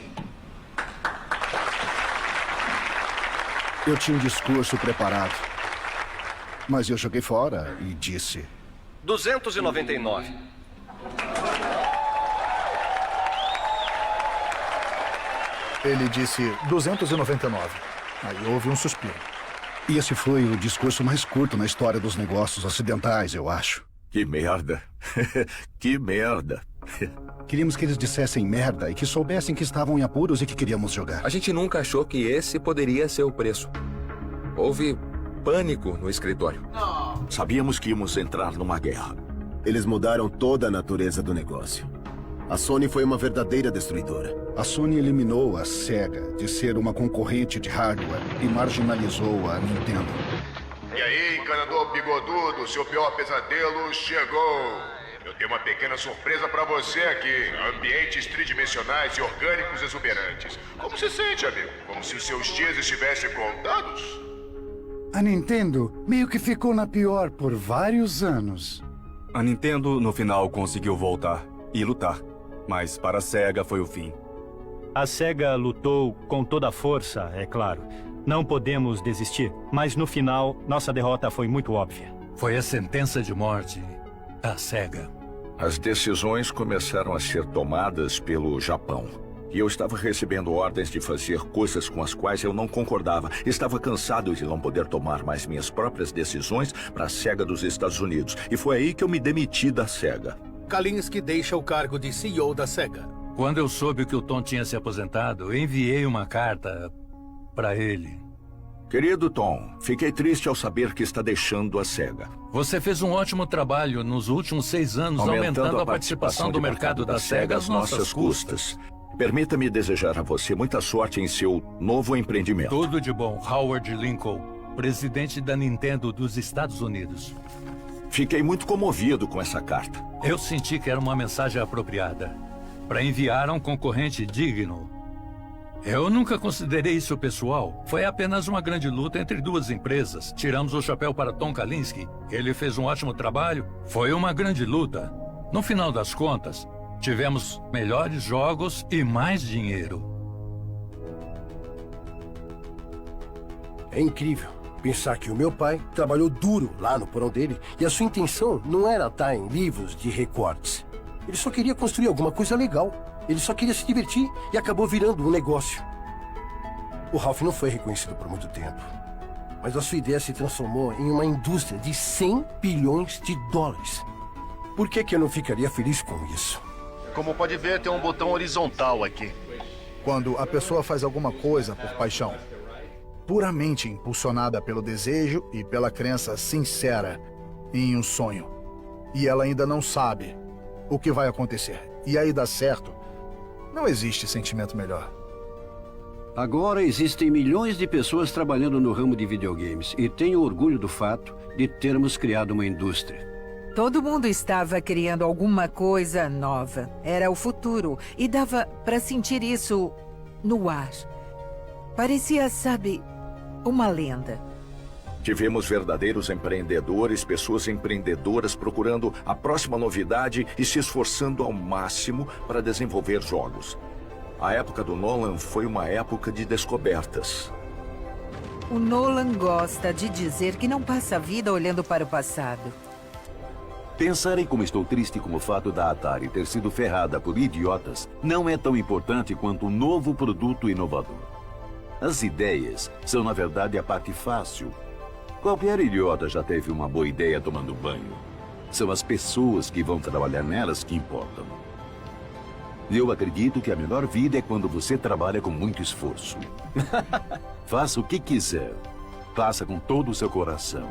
Eu tinha um discurso preparado, mas eu joguei fora e disse... 299. Ele disse 299. Aí houve um suspiro. E esse foi o discurso mais curto na história dos negócios ocidentais, eu acho. Que merda. Que merda. Queríamos que eles dissessem merda e que soubessem que estavam em apuros e que queríamos jogar. A gente nunca achou que esse poderia ser o preço. Houve pânico no escritório. Sabíamos que íamos entrar numa guerra. Eles mudaram toda a natureza do negócio. A Sony foi uma verdadeira destruidora. A Sony eliminou a Sega de ser uma concorrente de hardware e marginalizou a Nintendo. E aí, encanador bigodudo, seu pior pesadelo chegou. Eu tenho uma pequena surpresa pra você aqui. Ambientes tridimensionais e orgânicos exuberantes. Como se sente, amigo? Como se os seus dias estivessem contados? A Nintendo meio que ficou na pior por vários anos. A Nintendo, no final, conseguiu voltar e lutar. Mas para a Sega foi o fim. A Sega lutou com toda a força, é claro. Não podemos desistir, mas no final, nossa derrota foi muito óbvia. Foi a sentença de morte da Sega. As decisões começaram a ser tomadas pelo Japão. E eu estava recebendo ordens de fazer coisas com as quais eu não concordava. Estava cansado de não poder tomar mais minhas próprias decisões para a Sega dos Estados Unidos. E foi aí que eu me demiti da Sega. Kalinske deixa o cargo de CEO da Sega. Quando eu soube que o Tom tinha se aposentado, eu enviei uma carta para ele. Querido Tom, fiquei triste ao saber que está deixando a Sega. Você fez um ótimo trabalho nos últimos 6 anos, aumentando a participação do mercado da Sega às nossas custas. Permita-me desejar a você muita sorte em seu novo empreendimento. Tudo de bom, Howard Lincoln, presidente da Nintendo dos Estados Unidos. Fiquei muito comovido com essa carta. Eu senti que era uma mensagem apropriada para enviar a um concorrente digno. Eu nunca considerei isso pessoal. Foi apenas uma grande luta entre duas empresas. Tiramos o chapéu para Tom Kalinske. Ele fez um ótimo trabalho. Foi uma grande luta. No final das contas, tivemos melhores jogos e mais dinheiro. É incrível pensar que o meu pai trabalhou duro lá no porão dele e a sua intenção não era estar em livros de recortes. Ele só queria construir alguma coisa legal. Ele só queria se divertir e acabou virando um negócio. O Ralph não foi reconhecido por muito tempo, mas a sua ideia se transformou em uma indústria de $100 bilhões. Por que eu não ficaria feliz com isso? Como pode ver, tem um botão horizontal aqui. Quando a pessoa faz alguma coisa por paixão, puramente impulsionada pelo desejo e pela crença sincera em um sonho, e ela ainda não sabe o que vai acontecer, e aí dá certo, não existe sentimento melhor. Agora existem milhões de pessoas trabalhando no ramo de videogames e tenho orgulho do fato de termos criado uma indústria. Todo mundo estava criando alguma coisa nova. Era o futuro e dava para sentir isso no ar. Parecia, sabe, uma lenda. Tivemos verdadeiros empreendedores, pessoas empreendedoras procurando a próxima novidade e se esforçando ao máximo para desenvolver jogos. A época do Nolan foi uma época de descobertas. O Nolan gosta de dizer que não passa a vida olhando para o passado. Pensar em como estou triste com o fato da Atari ter sido ferrada por idiotas não é tão importante quanto um novo produto inovador. As ideias são, na verdade, a parte fácil. Qualquer idiota já teve uma boa ideia tomando banho. São as pessoas que vão trabalhar nelas que importam. Eu acredito que a melhor vida é quando você trabalha com muito esforço. Faça o que quiser. Faça com todo o seu coração.